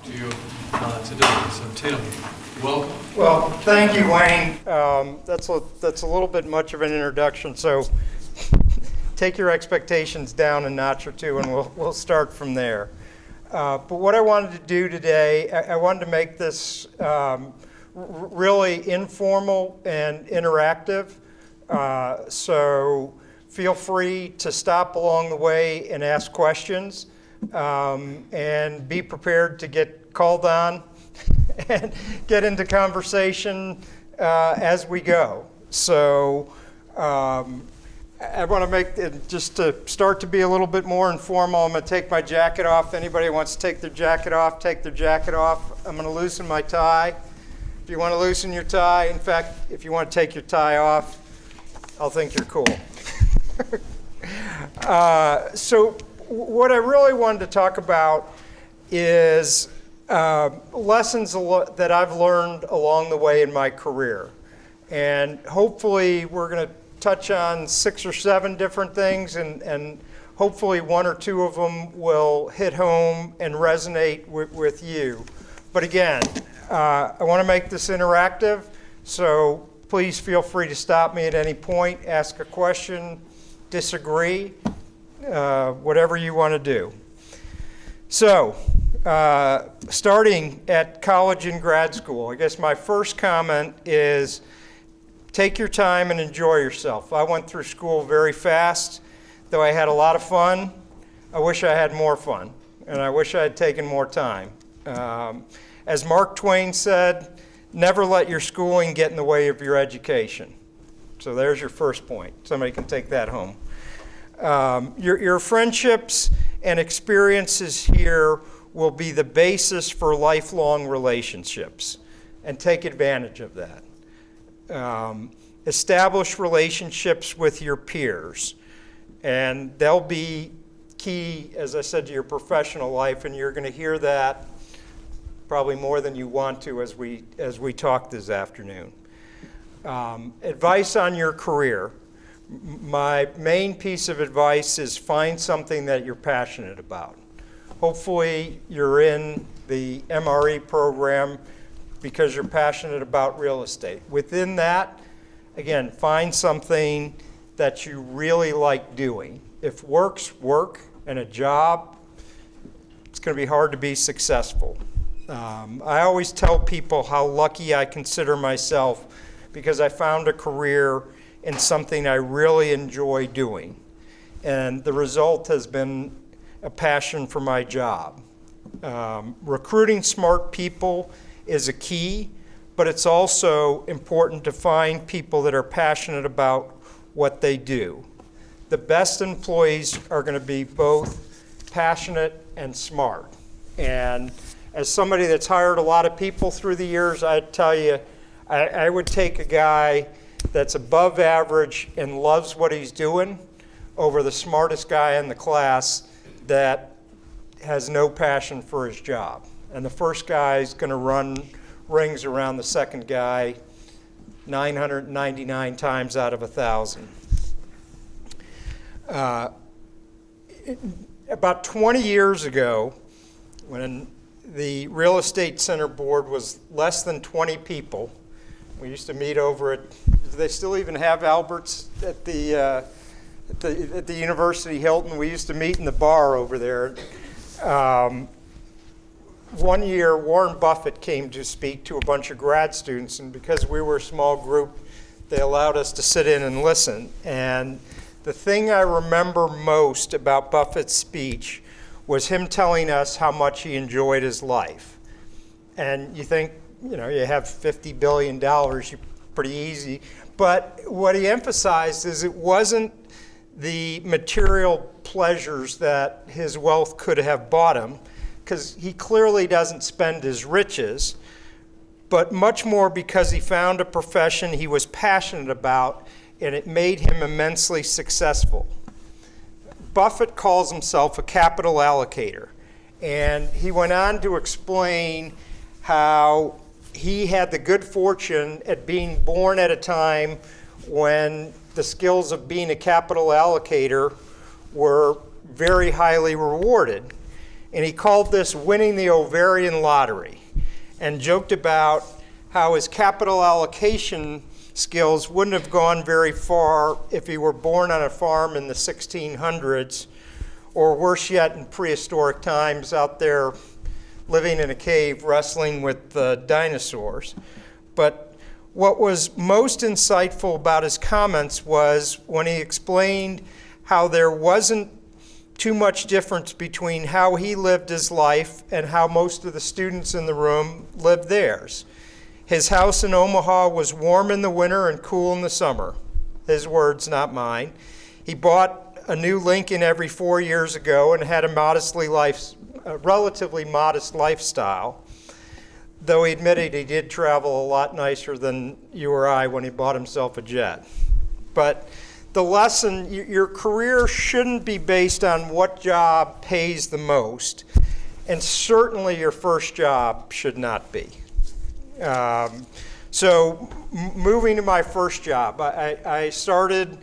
talk to you today. So Tim, welcome. Well, thank you, Wayne. That's a little bit much of an introduction, so take your expectations down a notch or two, and we'll start from there. But what I wanted to do today, I wanted to make this really informal and interactive. So feel free to stop along the way and ask questions, and be prepared to get called on and get into conversation as we go. So I want to make it, just to start to be a little bit more informal, I'm going to take my jacket off. Anybody who wants to take their jacket off, take their jacket off. I'm going to loosen my tie. If you want to loosen your tie, in fact, if you want to take your tie off, I'll think you're cool. So what I really wanted to talk about is lessons that I've learned along the way in my career. And hopefully we're going to touch on 6 or 7 different things, and hopefully 1 or 2 of them will hit home and resonate with you. But again, I want to make this interactive, so please feel free to stop me at any point, ask a question, disagree, whatever you want to do. So, starting at college and grad school, I guess my first comment is take your time and enjoy yourself. I went through school very fast. Though I had a lot of fun, I wish I had more fun, and I wish I had taken more time. As Mark Twain said, never let your schooling get in the way of your education. So there's your first point. Somebody can take that home. Your friendships and experiences here will be the basis for lifelong relationships, and take advantage of that. Establish relationships with your peers, and they'll be key, as I said, to your professional life, and you're going to hear that probably more than you want to as we talk this afternoon. Advice on your career. My main piece of advice is find something that you're passionate about. Hopefully you're in the MRE program because you're passionate about real estate. Within that, again, find something that you really like doing. If work's work and a job, it's going to be hard to be successful. I always tell people how lucky I consider myself because I found a career in something I really enjoy doing. And the result has been a passion for my job. Recruiting smart people is a key, but it's also important to find people that are passionate about what they do. The best employees are going to be both passionate and smart. And as somebody that's hired a lot of people through the years, I'd tell you, I would take a guy that's above average and loves what he's doing over the smartest guy in the class that has no passion for his job. And the first guy is going to run rings around the second guy 999 times out of 1,000. About 20 years ago, when the Real Estate Center Board was less than 20 people, we used to meet over at, do they still even have Albert's at the University Hilton? We used to meet in the bar over there. One year, Warren Buffett came to speak to a bunch of grad students, and because we were a small group, they allowed us to sit in and listen. And the thing I remember most about Buffett's speech was him telling us how much he enjoyed his life. And you think, you have $50 billion, you're pretty easy. But what he emphasized is it wasn't the material pleasures that his wealth could have bought him, because he clearly doesn't spend his riches, but much more because he found a profession he was passionate about, and it made him immensely successful. Buffett calls himself a capital allocator, and he went on to explain how he had the good fortune at being born at a time when the skills of being a capital allocator were very highly rewarded. and he called this winning the ovarian lottery, and joked about how his capital allocation skills wouldn't have gone very far if he were born on a farm in the 1600s, or worse yet, in prehistoric times out there living in a cave wrestling with dinosaurs. But what was most insightful about his comments was when he explained how there wasn't too much difference between how he lived his life and how most of the students in the room lived theirs. His house in Omaha was warm in the winter and cool in the summer. His words, not mine. He bought a new Lincoln every 4 years ago and had a relatively modest lifestyle, though he admitted he did travel a lot nicer than you or I when he bought himself a jet. But the lesson, your career shouldn't be based on what job pays the most, and certainly your first job should not be. So moving to my first job, I started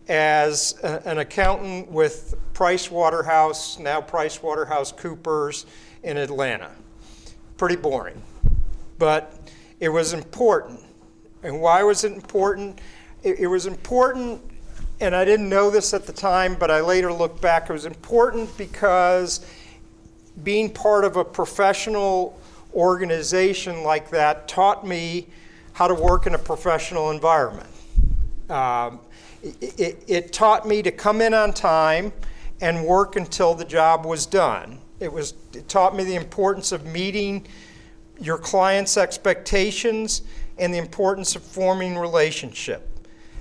as an accountant with Price Waterhouse, now Price Waterhouse Coopers in Atlanta. Pretty boring, but it was important. And why was it important? It was important, and I didn't know this at the time, but I later looked back. It was important because being part of a professional organization like that taught me how to work in a professional environment. It taught me to come in on time and work until the job was done. It taught me the importance of meeting your client's expectations and the importance of forming relationship.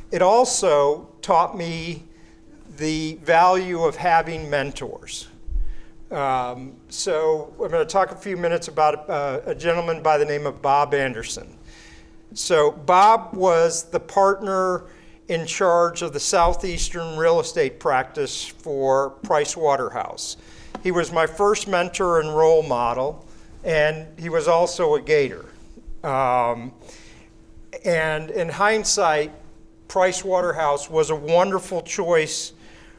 It also taught me the value of having mentors. So I'm going to talk a few minutes about a gentleman by the name of Bob Anderson. So Bob was the partner in charge of the Southeastern real estate practice for Price Waterhouse. He was my first mentor and role model, and he was also a Gator. And in hindsight, Price Waterhouse was a wonderful choice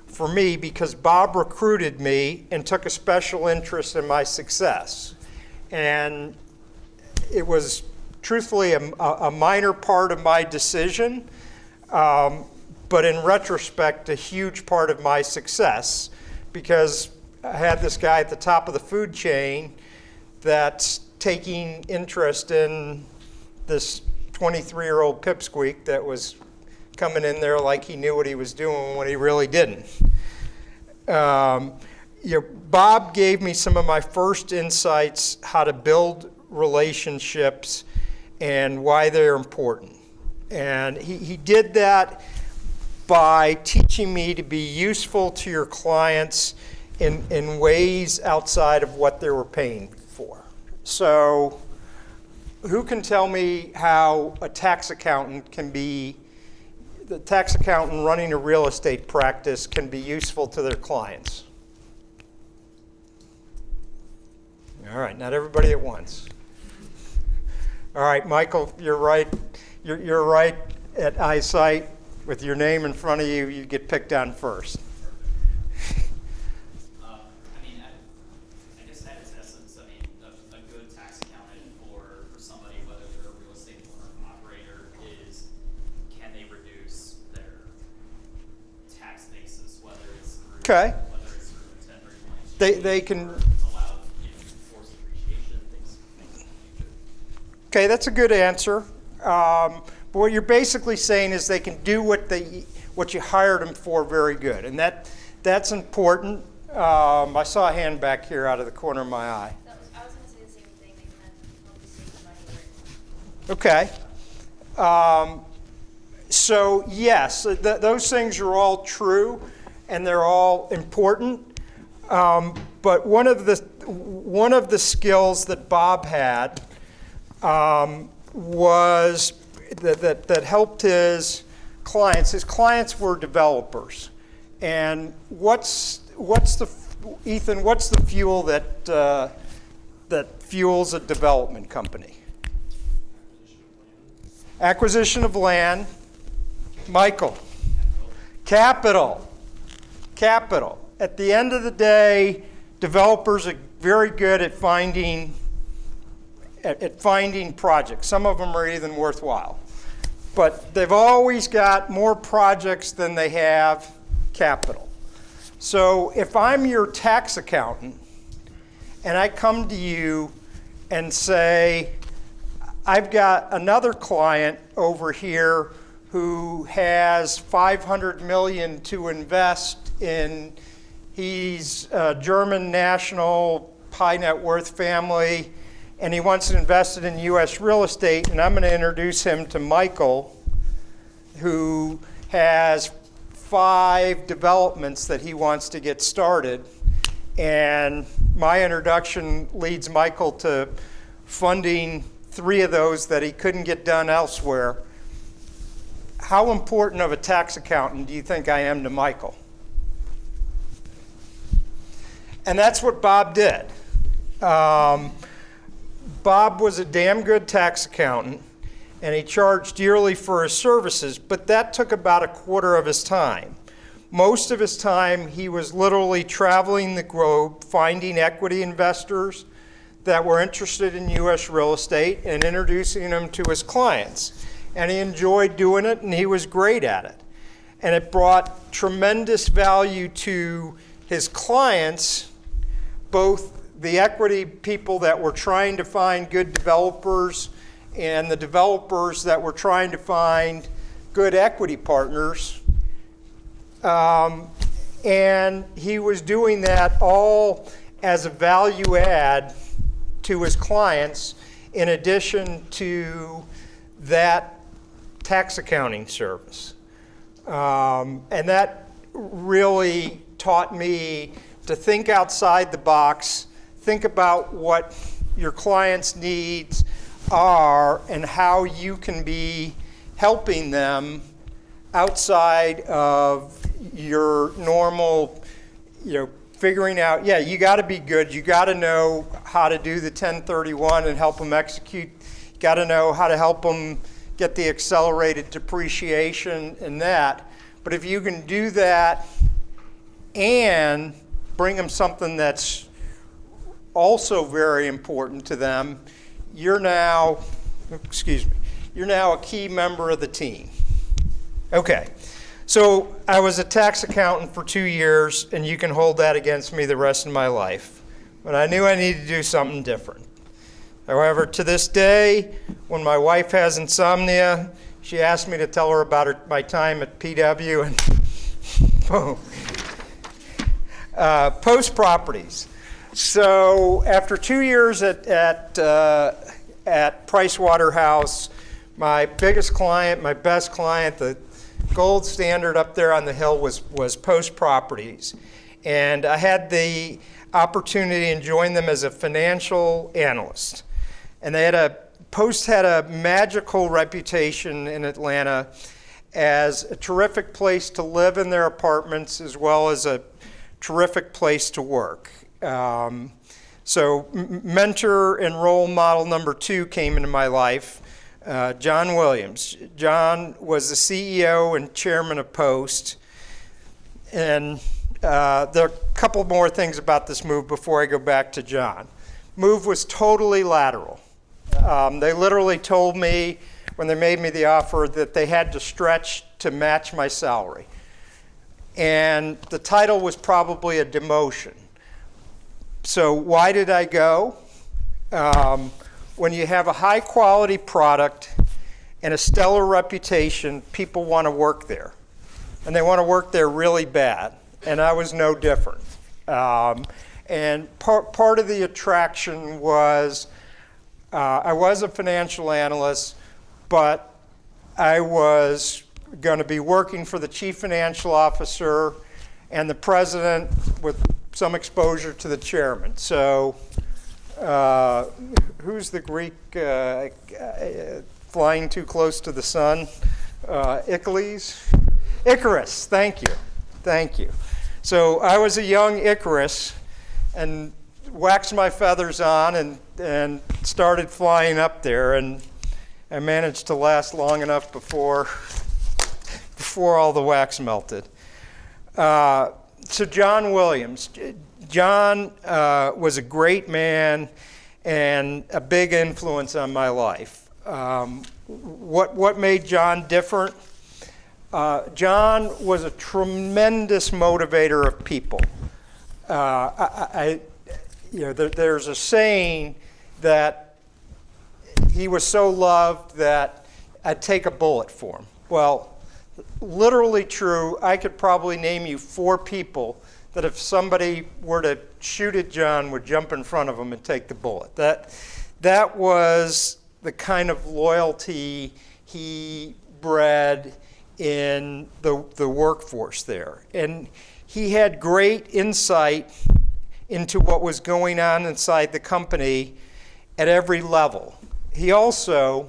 for me because Bob recruited me and took a special interest in my success. And it was truthfully a minor part of my decision, but in retrospect, a huge part of my success, because I had this guy at the top of the food chain that's taking interest in this 23-year-old pipsqueak that was coming in there like he knew what he was doing when he really didn't. Bob gave me some of my first insights how to build relationships and why they're important. And he did that by teaching me to be useful to your clients in ways outside of what they were paying for. So who can tell me how a tax accountant the tax accountant running a real estate practice can be useful to their clients? All right, not everybody at once. All right, Michael, you're right. You're right at eyesight. With your name in front of you, you get picked on first. I guess at its essence, a good tax accountant for somebody, whether they're a real estate owner or operator, is can they reduce their tax basis, whether it's through a 1031 They can allow forced depreciation, things of that nature. Okay, that's a good answer. But what you're basically saying is they can do what you hired them for very good, and that's important. I saw a hand back here out of the corner of my eye. I was going to say the same thing. They can help you save the money. Okay. So yes, those things are all true, and they're all important. But one of the skills that Bob had was that helped his clients. His clients were developers, and what's the fuel that fuels a development company? Acquisition of land. Michael. Capital. At the end of the day, developers very good at finding projects. Some of them are even worthwhile. But they've always got more projects than they have capital. So if I'm your tax accountant and I come to you and say, I've got another client over here who has $500 million to invest in, he's a German national, high net worth family, and he wants to invest it in U.S. real estate, and I'm going to introduce him to Michael, who has 5 developments that he wants to get started. And my introduction leads Michael to funding 3 of those that he couldn't get done elsewhere. How important of a tax accountant do you think I am to Michael? And that's what Bob did. Bob was a damn good tax accountant, and he charged dearly for his services, but that took about a quarter of his time. Most of his time, he was literally traveling the globe, finding equity investors that were interested in U.S. real estate and introducing them to his clients. And he enjoyed doing it, and he was great at it. And it brought tremendous value to his clients, both the equity people that were trying to find good developers and the developers that were trying to find good equity partners. And he was doing that all as a value add to his clients in addition to that tax accounting service. And that really taught me to think outside the box, think about what your clients' needs are and how you can be helping them outside of your normal, figuring out, you got to be good. You got to know how to do the 1031 and help them execute. You got to know how to help them get the accelerated depreciation and that. But if you can do that and bring them something that's also very important to them, you're now a key member of the team. Okay, so I was a tax accountant for 2 years, and you can hold that against me the rest of my life. But I knew I needed to do something different. However, to this day, when my wife has insomnia, she asks me to tell her about my time at PW, and boom. Post properties. So after 2 years at Price Waterhouse, my biggest client, my best client, the gold standard up there on the hill was Post Properties. And I had the opportunity to join them as a financial analyst. And Post had a magical reputation in Atlanta as a terrific place to live in their apartments as well as a terrific place to work. So mentor and role model number 2 came into my life, John Williams. John was the CEO and chairman of Post. And there are a couple more things about this move before I go back to John. Move was totally lateral. They literally told me when they made me the offer that they had to stretch to match my salary. And the title was probably a demotion. So why did I go? When you have a high quality product and a stellar reputation, people want to work there. And they want to work there really bad. And I was no different. And part of the attraction was I was a financial analyst, but I was going to be working for the chief financial officer and the president with some exposure to the chairman. So who's the Greek flying too close to the sun? Icarus, thank you. So I was a young Icarus and waxed my feathers on and started flying up there, and I managed to last long enough before all the wax melted. So John Williams. John was a great man and a big influence on my life. What made John different? John was a tremendous motivator of people. There's a saying that he was so loved that I'd take a bullet for him. Well, literally true. I could probably name you 4 people that if somebody were to shoot at John would jump in front of him and take the bullet. That was the kind of loyalty he bred in the workforce there. And he had great insight into what was going on inside the company at every level. He also,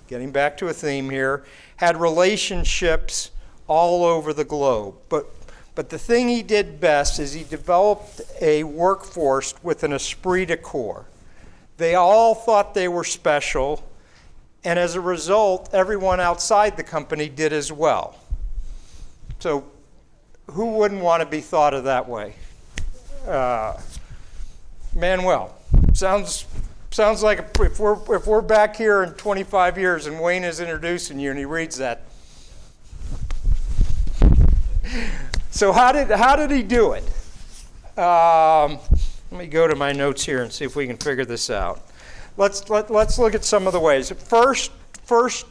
getting back to a theme here, had relationships all over the globe. But the thing he did best is he developed a workforce with an esprit de corps. They all thought they were special, and as a result, everyone outside the company did as well. So who wouldn't want to be thought of that way? Manuel, sounds like if we're back here in 25 years and Wayne is introducing you and he reads that. So how did he do it? Let me go to my notes here and see if we can figure this out. Let's look at some of the ways. First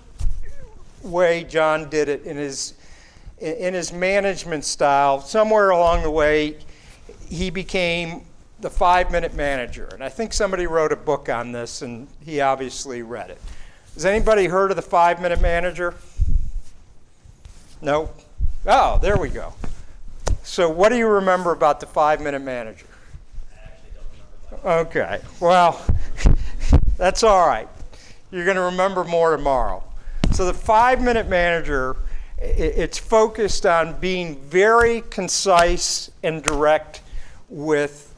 way John did it in his management style. Somewhere along the way, he became the 5-minute manager, and I think somebody wrote a book on this, and he obviously read it. Has anybody heard of the 5-minute manager? No? Oh, there we go. So what do you remember about the 5-minute manager? I actually don't remember that. Okay, well, that's all right. You're going to remember more tomorrow. So the 5-minute manager, it's focused on being very concise and direct with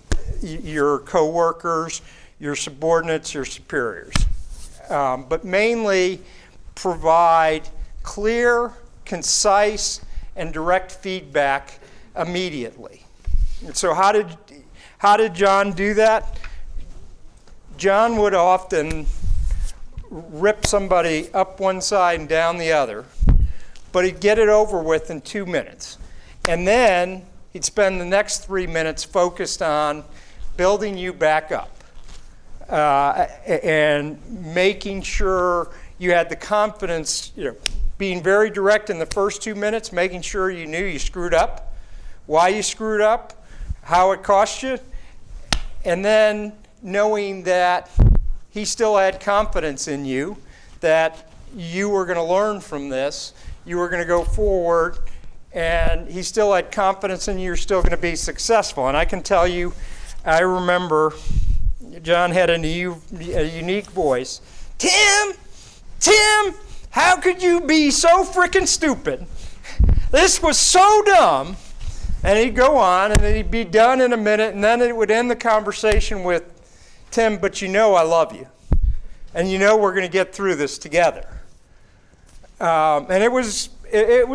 your coworkers, your subordinates, your superiors. But mainly provide clear, concise, and direct feedback immediately. And so how did John do that? John would often rip somebody up one side and down the other, but he'd get it over with in 2 minutes. And then he'd spend the next 3 minutes focused on building you back up and making sure you had the confidence, being very direct in the first 2 minutes, making sure you knew you screwed up, why you screwed up, how it cost you, and then knowing that he still had confidence in you, that you were going to learn from this, you were going to go forward, and he still had confidence in you, you're still going to be successful. And I can tell you, I remember John had a unique voice. Tim, how could you be so freaking stupid? This was so dumb. And he'd go on, and he'd be done in a minute, and then it would end the conversation with, Tim, but I love you. And we're going to get through this together. And it was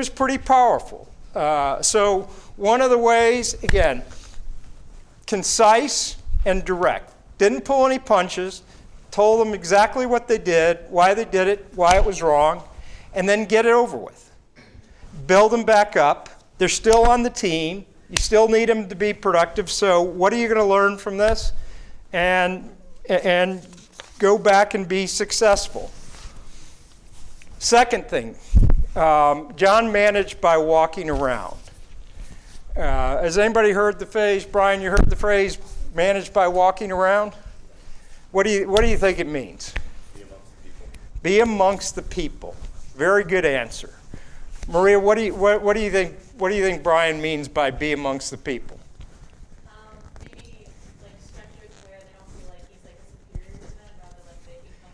pretty powerful. So one of the ways, again, concise and direct. Didn't pull any punches, told them exactly what they did, why they did it, why it was wrong, and then get it over with. Build them back up. They're still on the team. You still need them to be productive. So what are you going to learn from this? And go back and be successful. Second thing, John managed by walking around. Has anybody heard the phrase, Brian, you heard the phrase, managed by walking around? What do you think it means? Be amongst the people. Be amongst the people. Very good answer. Maria, what do you think Brian means by be amongst the people? Maybe like structured where they don't feel like he's like a superior to them, rather like they become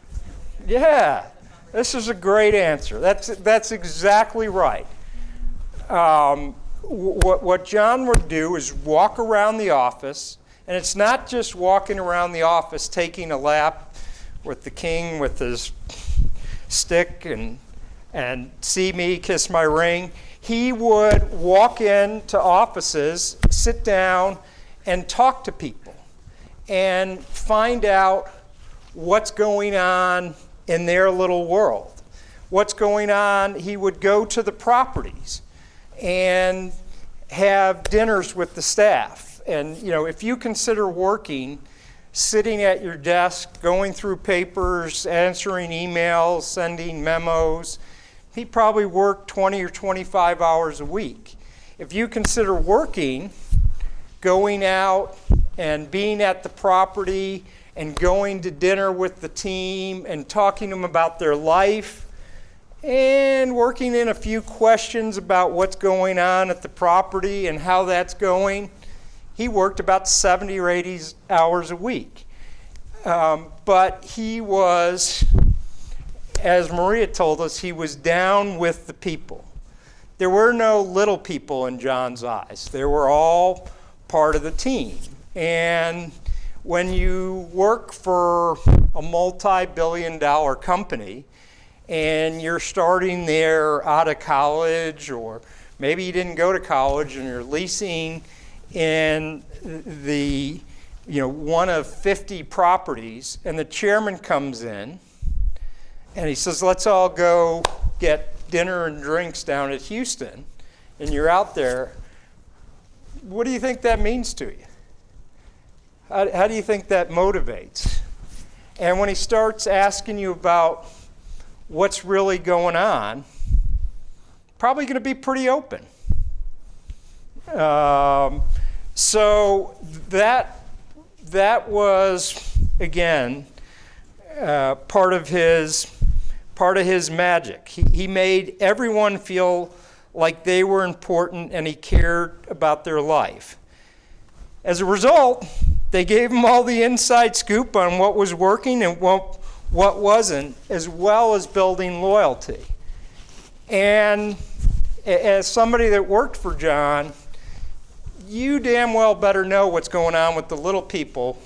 to them. Yeah, this is a great answer. That's exactly right. What John would do is walk around the office, and it's not just walking around the office taking a lap with the king with his stick and see me, kiss my ring. He would walk into offices, sit down, and talk to people and find out what's going on in their little world. What's going on, he would go to the properties and have dinners with the staff. And if you consider working, sitting at your desk, going through papers, answering emails, sending memos, he probably worked 20 or 25 hours a week. If you consider working, going out and being at the property and going to dinner with the team and talking to them about their life and working in a few questions about what's going on at the property and how that's going, he worked about 70 or 80 hours a week. But he was, as Maria told us, he was down with the people. There were no little people in John's eyes. They were all part of the team. And when you work for a multi-billion-dollar company and you're starting there out of college, or maybe you didn't go to college and you're leasing in the one of 50 properties, and the chairman comes in and he says, let's all go get dinner and drinks down at Houston, and you're out there, what do you think that means to you? How do you think that motivates? And when he starts asking you about what's really going on, probably going to be pretty open. So that was, again, part of his magic. He made everyone feel like they were important and he cared about their life. As a result, they gave him all the inside scoop on what was working and what wasn't, as well as building loyalty. And as somebody that worked for John, you damn well better know what's going on with the little people,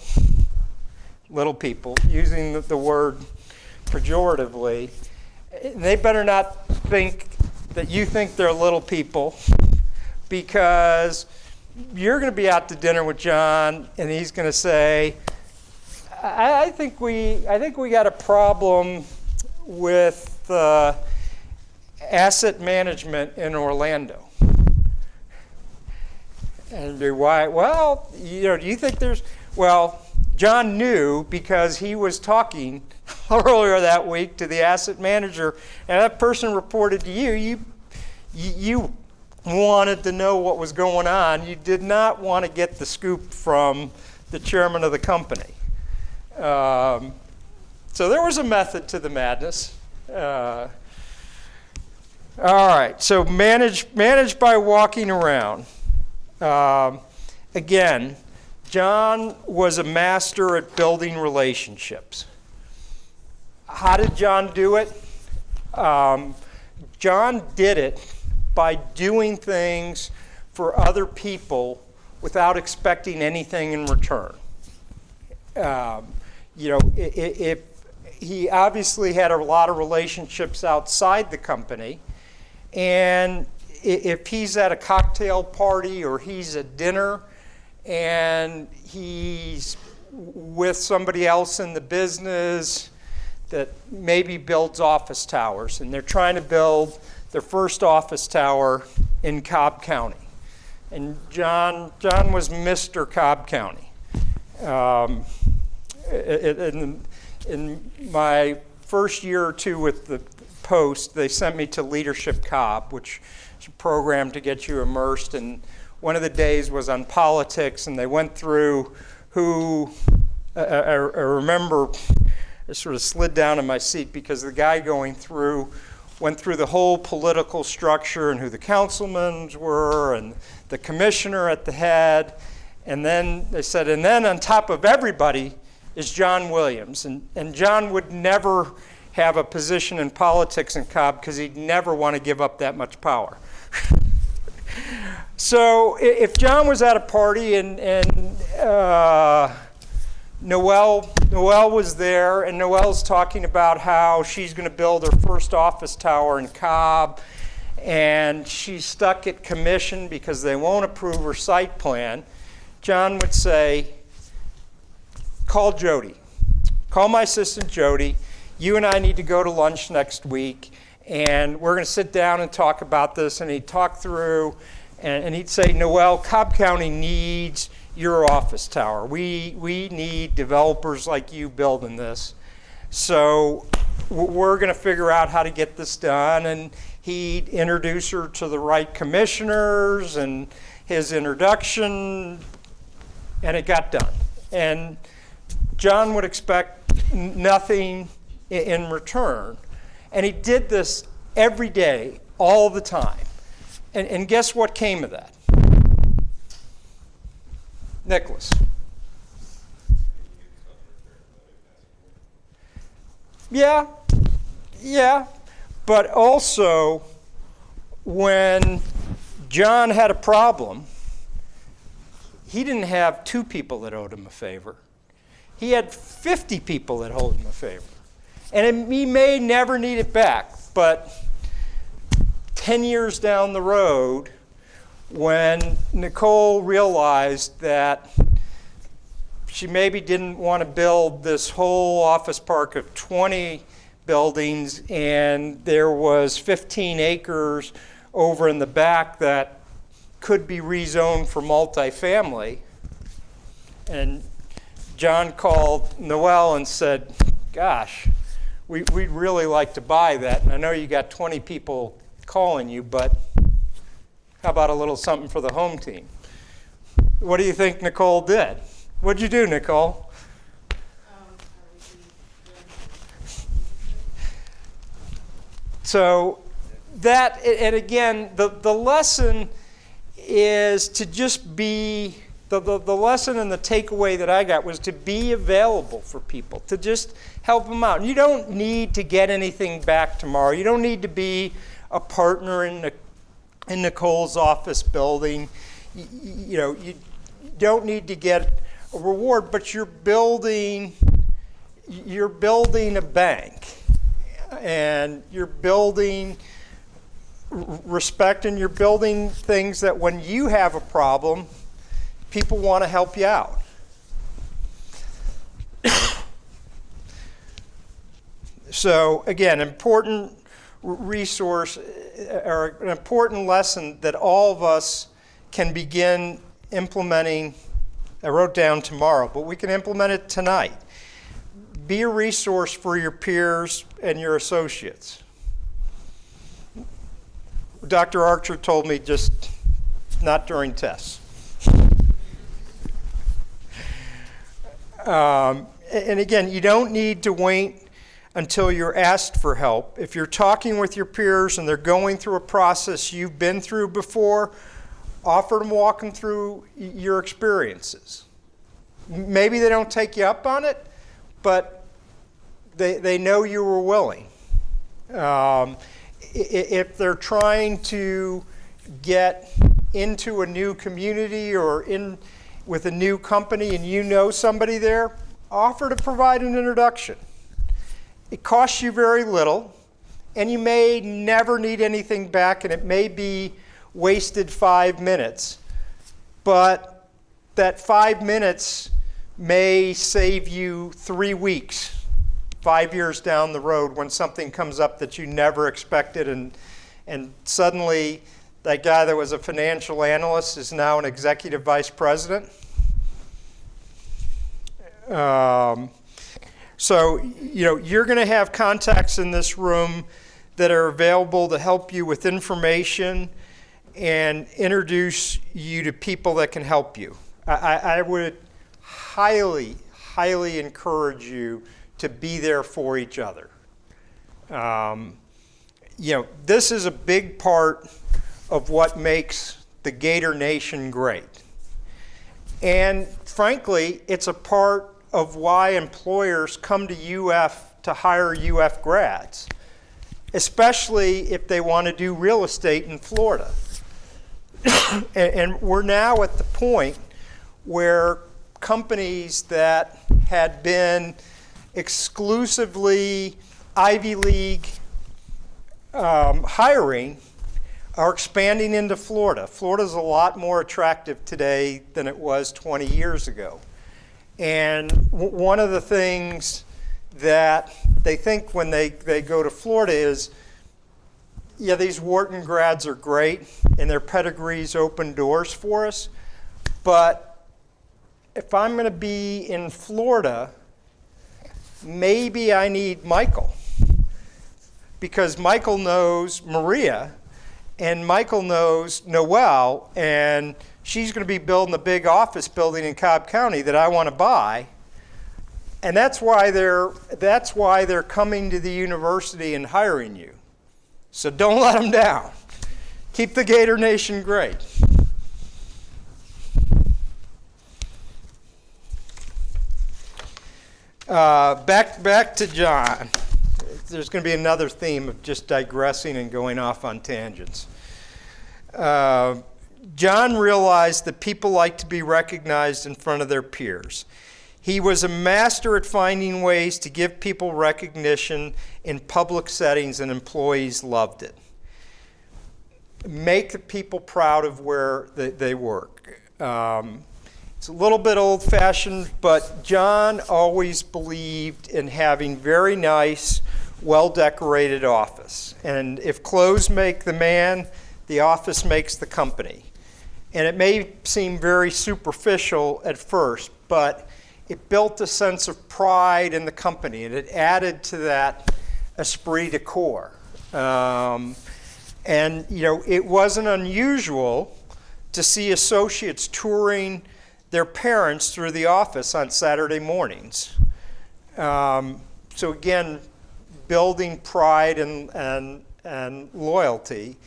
using the word pejoratively. They better not think that you think they're little people, because you're going to be out to dinner with John and he's going to say, I think we got a problem with asset management in Orlando. And why? Well, do you think there's? Well, John knew because he was talking earlier that week to the asset manager, and that person reported to you. You wanted to know what was going on. You did not want to get the scoop from the chairman of the company. So there was a method to the madness. All right, so manage by walking around. Again, John was a master at building relationships. How did John do it? John did it by doing things for other people without expecting anything in return. He obviously had a lot of relationships outside the company, and if he's at a cocktail party or he's at dinner and he's with somebody else in the business that maybe builds office towers, and they're trying to build their first office tower in Cobb County. And John was Mr. Cobb County. In my first year or two with the Post, they sent me to Leadership Cobb, which is a program to get you immersed. And one of the days was on politics, and they went through who, I remember, I sort of slid down in my seat because the guy going through went through the whole political structure and who the councilmen were and the commissioner at the head. And then they said, and then on top of everybody is John Williams. And John would never have a position in politics in Cobb because he'd never want to give up that much power. So if John was at a party and Noelle was there, and Noelle's talking about how she's going to build her first office tower in Cobb, and she's stuck at commission because they won't approve her site plan, John would say, call Jody. Call my assistant Jody. You and I need to go to lunch next week, and we're going to sit down and talk about this. And he'd talk through, and he'd say, Noel, Cobb County needs your office tower. We need developers like you building this. So we're going to figure out how to get this done. And he'd introduce her to the right commissioners and his introduction, and it got done. And John would expect nothing in return. And he did this every day, all the time. And guess what came of that? Nicholas. Yeah. But also, when John had a problem, he didn't have 2 people that owed him a favor. He had 50 people that owed him a favor. And he may never need it back, but 10 years down the road, when Nicole realized that she maybe didn't want to build this whole office park of 20 buildings, and there was 15 acres over in the back that could be rezoned for multifamily, and John called Noel and said, gosh, we'd really like to buy that, and I know you got 20 people calling you, but how about a little something for the home team? What do you think Nicole did? What'd you do, Nicole? So that, and again, the lesson is to just be, the lesson and the takeaway that I got was to be available for people, to just help them out. And you don't need to get anything back tomorrow. You don't need to be a partner in Nicole's office building. You don't need to get a reward, but you're building a bank, and you're building respect, and you're building things that when you have a problem, people want to help you out. So again, important resource or an important lesson that all of us can begin implementing. I wrote down tomorrow, but we can implement it tonight. Be a resource for your peers and your associates. Dr. Archer told me just not during tests. And again, you don't need to wait until you're asked for help. If you're talking with your peers and they're going through a process you've been through before, offer to walk them through your experiences. Maybe they don't take you up on it, but they know you were willing. If they're trying to get into a new community or in with a new company and you know somebody there, offer to provide an introduction. It costs you very little, and you may never need anything back, and it may be wasted 5 minutes. But that 5 minutes may save you 3 weeks, 5 years down the road when something comes up that you never expected, and suddenly that guy that was a financial analyst is now an executive vice president. So, you're going to have contacts in this room that are available to help you with information and introduce you to people that can help you. I would highly, highly encourage you to be there for each other. This is a big part of what makes the Gator Nation great. And frankly, it's a part of why employers come to UF to hire UF grads, especially if they want to do real estate in Florida. And we're now at the point where companies that had been exclusively Ivy League hiring are expanding into Florida. Florida's a lot more attractive today than it was 20 years ago. And one of the things that they think when they go to Florida is, yeah, these Wharton grads are great and their pedigrees open doors for us, but if I'm going to be in Florida, maybe I need Michael, because Michael knows Maria and Michael knows Noelle, and she's going to be building a big office building in Cobb County that I want to buy. And that's why they're coming to the university and hiring you. So don't let them down. Keep the Gator Nation great. Back to John. There's going to be another theme of just digressing and going off on tangents. John realized that people like to be recognized in front of their peers. He was a master at finding ways to give people recognition in public settings, and employees loved it. Make the people proud of where they work. It's a little bit old-fashioned, but John always believed in having very nice, well-decorated office. And if clothes make the man, the office makes the company. And it may seem very superficial at first, but it built a sense of pride in the company, and it added to that esprit de corps. And it wasn't unusual to see associates touring their parents through the office on Saturday mornings. So again, building pride and loyalty.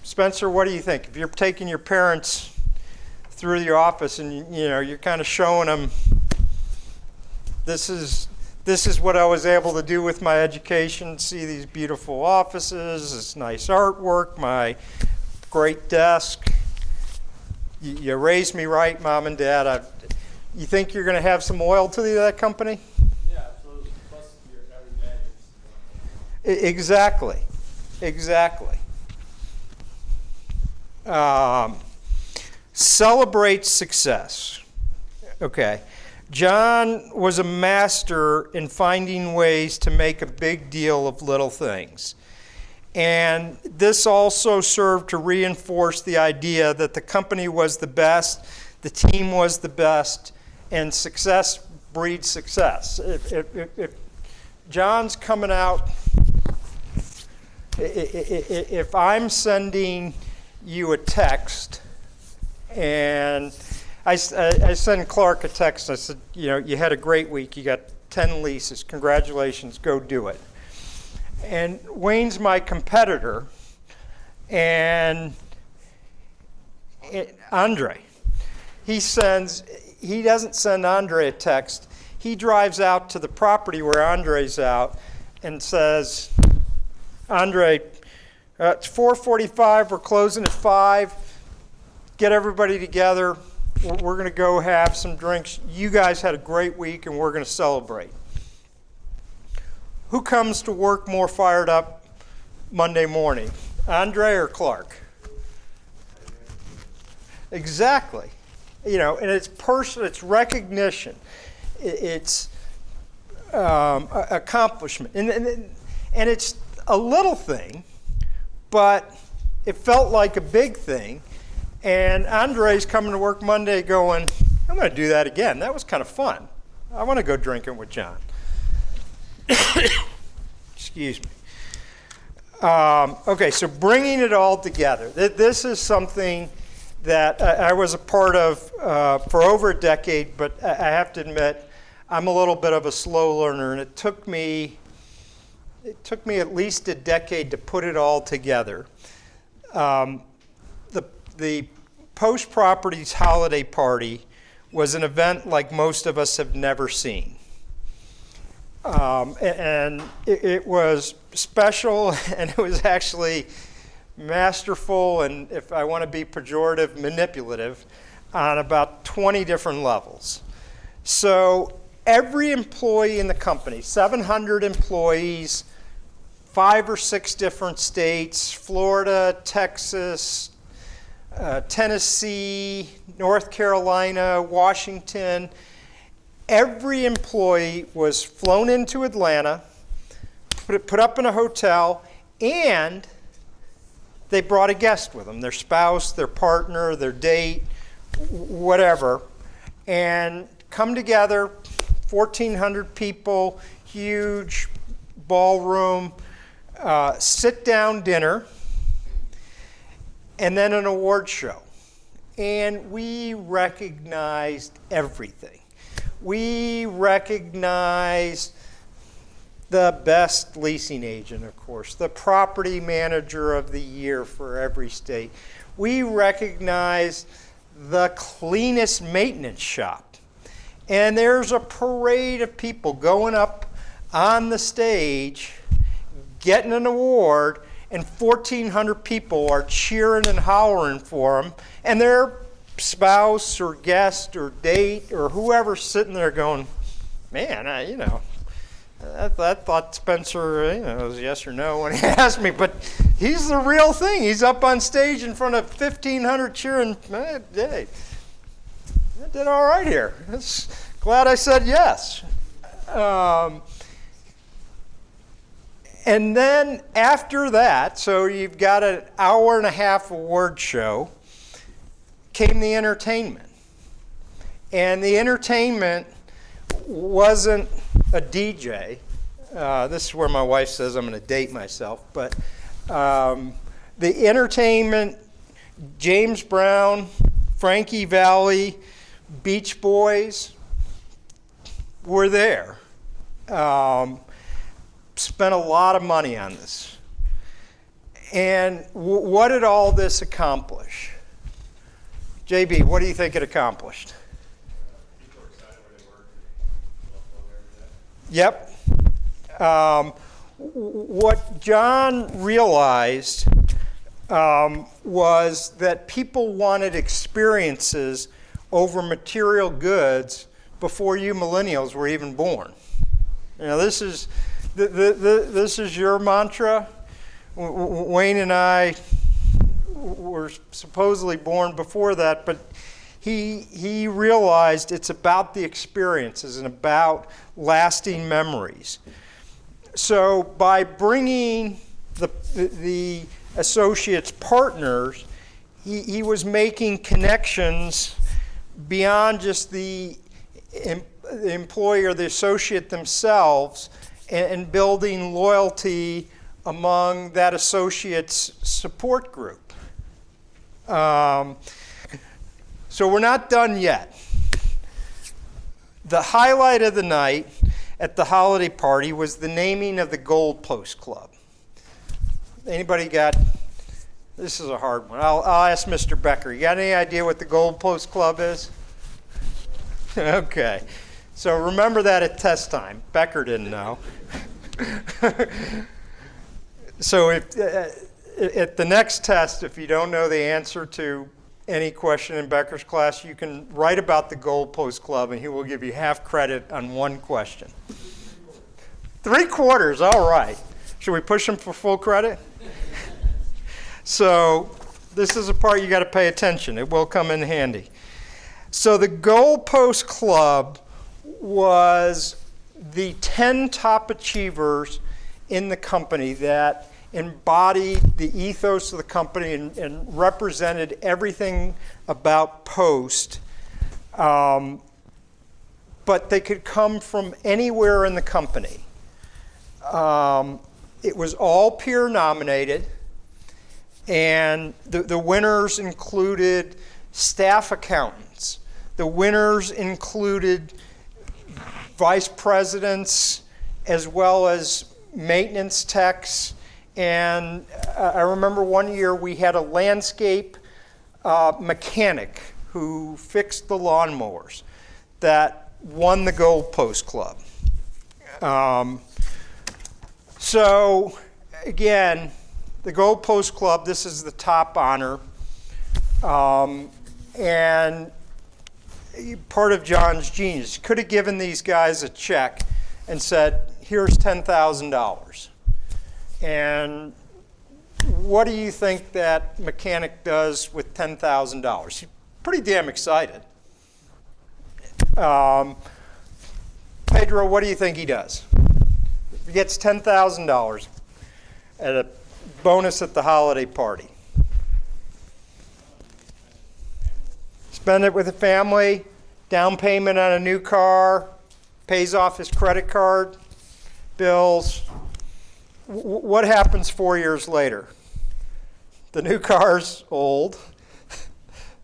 Spencer, what do you think? If you're taking your parents through your office and you're kind of showing them, this is what I was able to do with my education, see these beautiful offices, this nice artwork, my great desk. You raised me right, Mom and Dad. You think you're going to have some loyalty to that company? Yeah, absolutely. Plus your every day. Exactly. Celebrate success. Okay. John was a master in finding ways to make a big deal of little things. And this also served to reinforce the idea that the company was the best, the team was the best, and success breeds success. If John's coming out, if I'm sending you a text, and I send Clark a text, I said, you had a great week, you got 10 leases, congratulations, go do it. And Wayne's my competitor, and Andre, he doesn't send Andre a text, he drives out to the property where Andre's out and says, Andre, it's 4:45, we're closing at 5, get everybody together, we're going to go have some drinks, you guys had a great week and we're going to celebrate. Who comes to work more fired up Monday morning, Andre or Clark? Exactly. And it's personal, it's recognition, it's accomplishment. And it's a little thing, but it felt like a big thing. And Andre's coming to work Monday going, I'm going to do that again. That was kind of fun. I want to go drinking with John. Excuse me. Okay, so bringing it all together. This is something that I was a part of for over a decade, but I have to admit, I'm a little bit of a slow learner, and it took me at least a decade to put it all together. The Post Properties Holiday Party was an event like most of us have never seen. And it was special, and it was actually masterful, and if I want to be pejorative, manipulative, on about 20 different levels. So every employee in the company, 700 employees, 5 or 6 different states, Florida, Texas, Tennessee, North Carolina, Washington. Every employee was flown into Atlanta, put up in a hotel, and they brought a guest with them, their spouse, their partner, their date, whatever, and come together, 1,400 people, huge ballroom, sit-down dinner, and then an award show. And we recognized everything. We recognized the best leasing agent, of course, the property manager of the year for every state. We recognized the cleanest maintenance shop. And there's a parade of people going up on the stage, getting an award, and 1,400 people are cheering and hollering for them, and their spouse or guest or date or whoever's sitting there going, man, I thought Spencer, was yes or no when he asked me, but he's the real thing. He's up on stage in front of 1,500 cheering. Hey, I did all right here. Glad I said yes. And then after that, so you've got an hour and a half award show, came the entertainment. And the entertainment wasn't a DJ. This is where my wife says I'm going to date myself. But the entertainment, James Brown, Frankie Valli, Beach Boys were there. Spent a lot of money on this. And what did all this accomplish? JB, what do you think it accomplished? People are excited where they work. Yep. What John realized was that people wanted experiences over material goods before you millennials were even born. This is your mantra. Wayne and I were supposedly born before that, but he realized it's about the experiences and about lasting memories. So by bringing the associates partners, he was making connections beyond just the employee or the associate themselves, and building loyalty among that associate's support group. So we're not done yet. The highlight of the night at the holiday party was the naming of the Gold Post Club. Anybody got, this is a hard one. I'll ask Mr. Becker. You got any idea what the Gold Post Club is? Okay. So remember that at test time. Becker didn't know. So at the next test, if you don't know the answer to any question in Becker's class, you can write about the Gold Post Club, and he will give you half credit on one question. 3/4, all right. Should we push him for full credit? So this is a part you got to pay attention. It will come in handy. So the Gold Post Club was the 10 top achievers in the company that embodied the ethos of the company and represented everything about Post. But they could come from anywhere in the company. It was all peer nominated, and the winners included staff accountants. The winners included vice presidents as well as maintenance techs. And I remember one year we had a landscape mechanic who fixed the lawnmowers that won the Gold Post Club. So again, the Gold Post Club, this is the top honor. And part of John's genius, could have given these guys a check and said, here's $10,000. And what do you think that mechanic does with $10,000? He's pretty damn excited. Pedro, what do you think he does? He gets $10,000 at a bonus at the holiday party. Spend it with the family, down payment on a new car, pays off his credit card bills. What happens 4 years later? The new car's old,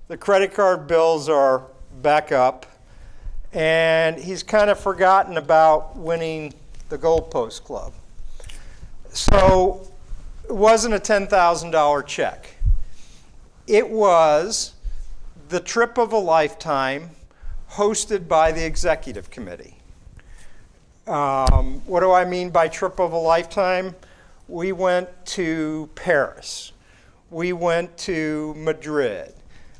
the credit card bills are back up, and he's kind of forgotten about winning the Gold Post Club. So it wasn't a $10,000 check. It was the trip of a lifetime hosted by the executive committee. What do I mean by trip of a lifetime? We went to Paris. We went to Madrid.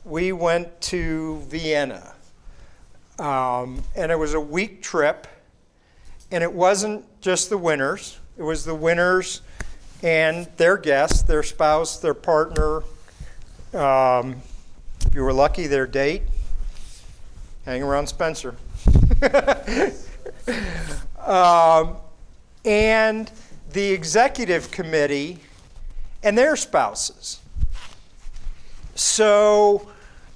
We went to Vienna. And it was a week trip. And it wasn't just the winners. It was the winners and their guests, their spouse, their partner. If you were lucky, their date. Hang around Spencer. And the executive committee and their spouses. So,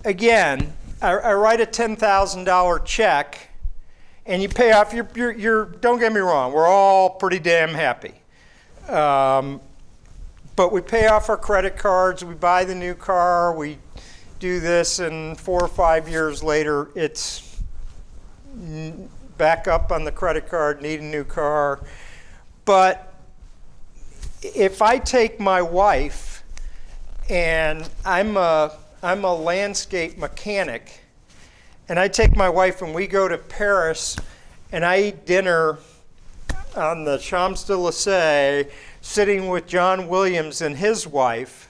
again, I write a $10,000 check, and you pay off. You're. Don't get me wrong. We're all pretty damn happy. But we pay off our credit cards. We buy the new car. We do this, and 4 or 5 years later, it's back up on the credit card. Need a new car. But if I take my wife, and I'm a landscape mechanic, and I take my wife and we go to Paris, and I eat dinner on the Champs-Élysées, sitting with John Williams and his wife,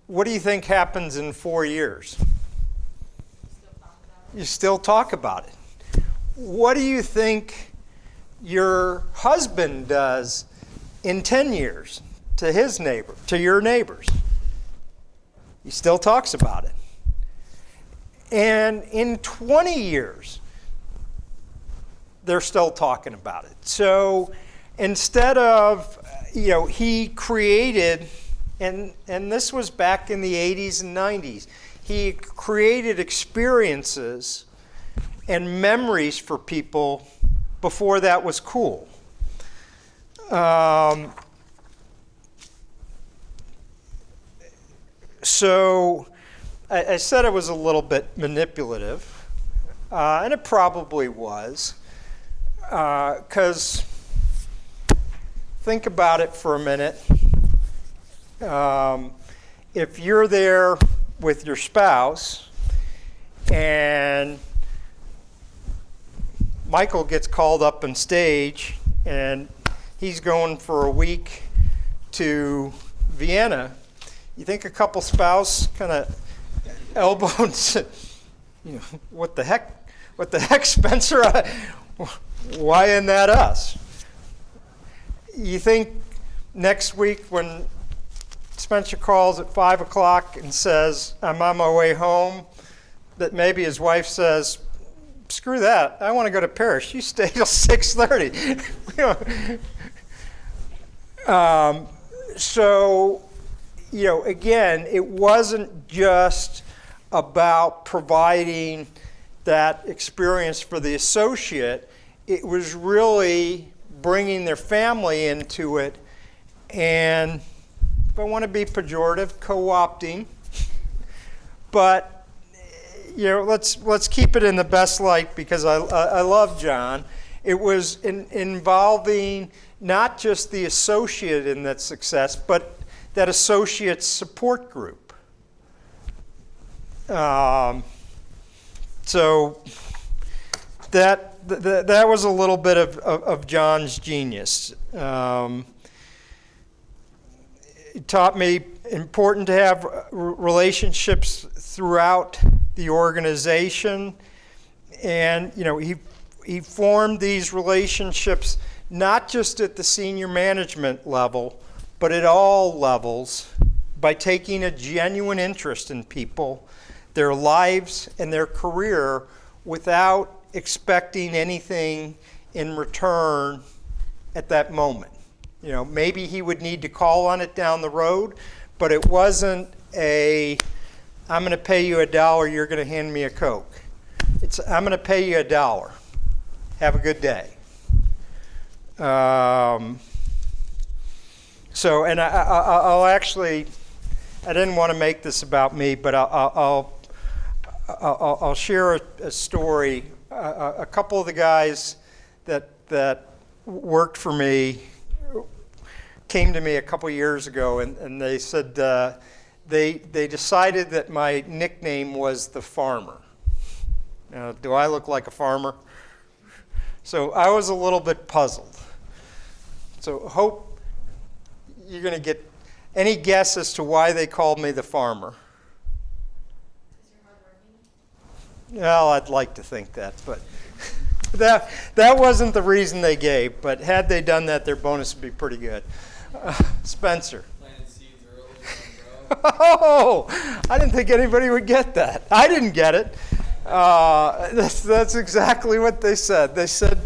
what do you think happens in 4 years? You still talk about it. What do you think your husband does in 10 years to his neighbor, to your neighbors? He still talks about it. And in 20 years, they're still talking about it. So instead of, he created, and this was back in the 80s and 90s, he created experiences and memories for people before that was cool. So I said it was a little bit manipulative, and it probably was, because think about it for a minute. If you're there with your spouse and Michael gets called up on stage and he's going for a week to Vienna, you think a couple spouse kind of elbows, what the heck, Spencer? Why isn't that us? You think next week when Spencer calls at 5 o'clock and says, I'm on my way home, that maybe his wife says, screw that, I want to go to Paris. You stay till 6:30. So, again, it wasn't just about providing that experience for the associate. It was really bringing their family into it, and if I want to be pejorative, co-opting. But let's keep it in the best light, because I love John. It was involving not just the associate in that success, but that associate's support group. So that was a little bit of John's genius. It taught me important to have relationships throughout the organization, and he formed these relationships not just at the senior management level, but at all levels, by taking a genuine interest in people, their lives, and their career without expecting anything in return at that moment. You know, maybe he would need to call on it down the road, but it wasn't I'm going to pay you $1, you're going to hand me a Coke. It's, I'm going to pay you $1. Have a good day. So, and I'll actually, I didn't want to make this about me, but I'll share a story. A couple of the guys that worked for me came to me a couple years ago, and they said they decided that my nickname was the farmer. Now, do I look like a farmer? So I was a little bit puzzled. So hope you're going to get any guess as to why they called me the farmer. Well, I'd like to think that, but that wasn't the reason they gave. But had they done that, their bonus would be pretty good. Spencer. Planted seeds early on, bro. Oh, I didn't think anybody would get that. I didn't get it. That's exactly what they said. They said,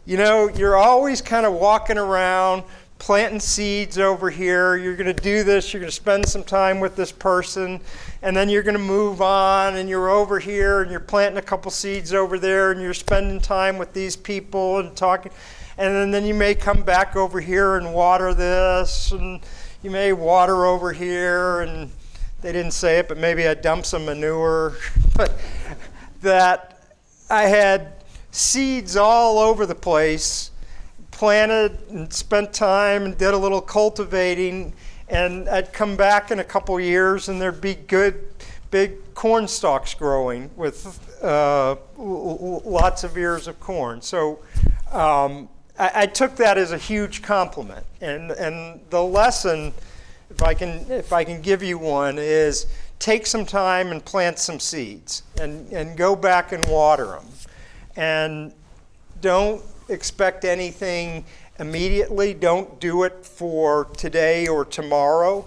you know, you're always kind of walking around, planting seeds over here. You're going to do this. You're going to spend some time with this person, and then you're going to move on, and you're over here, and you're planting a couple seeds over there, and you're spending time with these people and talking. And then you may come back over here and water this, and you may water over here, and they didn't say it, but maybe I dumped some manure. But that I had seeds all over the place, planted and spent time and did a little cultivating, and I'd come back in a couple years and there'd be good big corn stalks growing with lots of ears of corn. So I took that as a huge compliment, and the lesson, if I can give you one, is take some time and plant some seeds and go back and water them. And don't expect anything immediately. Don't do it for today or tomorrow,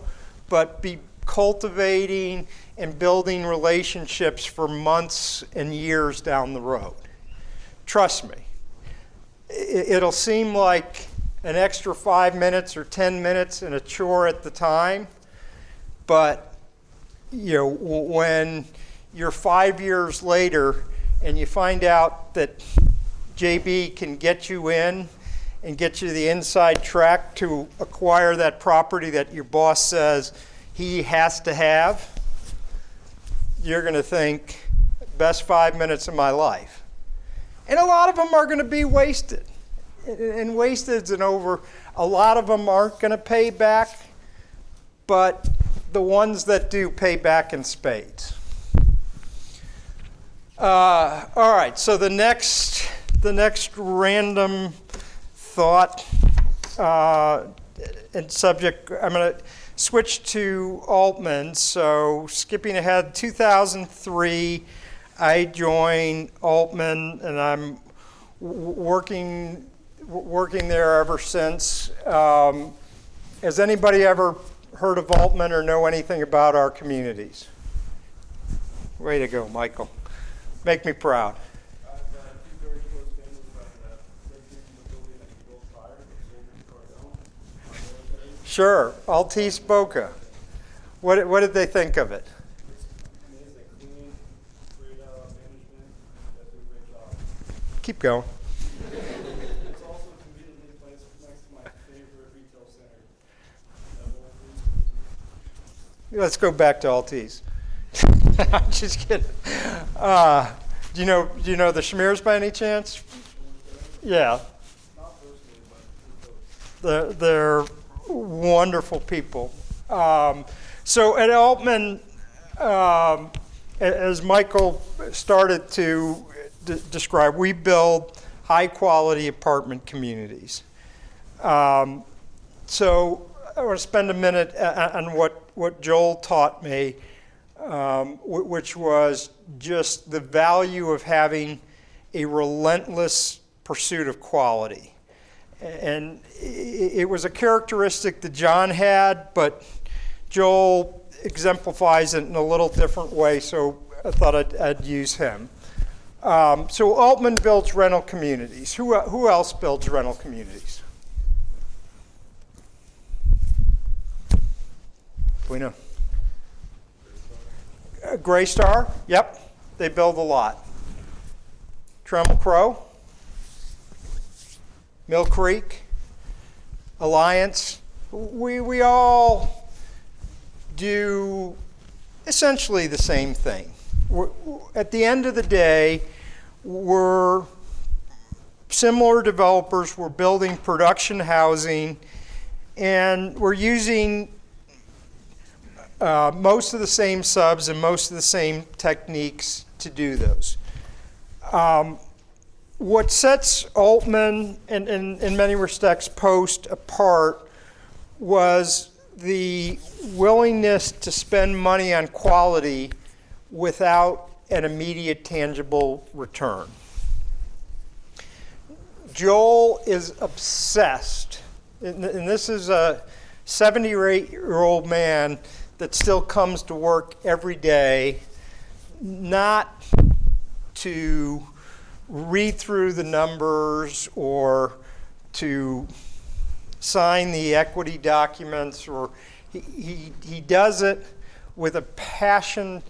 but be cultivating and building relationships for months and years down the road. Trust me. It'll seem like an extra 5 minutes or 10 minutes and a chore at the time, but you know, when you're 5 years later and you find out that JB can get you in and get you the inside track to acquire that property that your boss says he has to have, you're going to think, best 5 minutes of my life. And a lot of them are going to be wasted. And wasted's and over. A lot of them aren't going to pay back, but the ones that do pay back in spades. All right, so the next random thought and subject, I'm going to switch to Altman. So skipping ahead, 2003, I joined Altman, and I'm working there ever since. Has anybody ever heard of Altman or know anything about our communities? Way to go, Michael. Make me proud. Sure, Altice Boca. What did they think of it? Amazing, clean, great management, they do a great job. Keep going. It's also conveniently placed next to my favorite retail center. Let's go back to Altice. I'm just kidding. Do you know the Schmears by any chance? Yeah. Not personally, but They're wonderful people. So at Altman, as Michael started to describe, we build high-quality apartment communities. So I want to spend a minute on what Joel taught me, which was just the value of having a relentless pursuit of quality. And it was a characteristic that John had, but Joel exemplifies it in a little different way, so I thought I'd use him. So Altman builds rental communities. Who else builds rental communities? We know. Graystar, yep, they build a lot. Trammell Crow, Mill Creek, Alliance, we all do essentially the same thing. At the end of the day, we're similar developers, we're building production housing, and we're using most of the same subs and most of the same techniques to do those. What sets Altman and in many respects Post apart was the willingness to spend money on quality without an immediate tangible return. Joel is obsessed, and this is a 70 or 8-year-old man that still comes to work every day, not to read through the numbers or to sign the equity documents, or he does it with a passion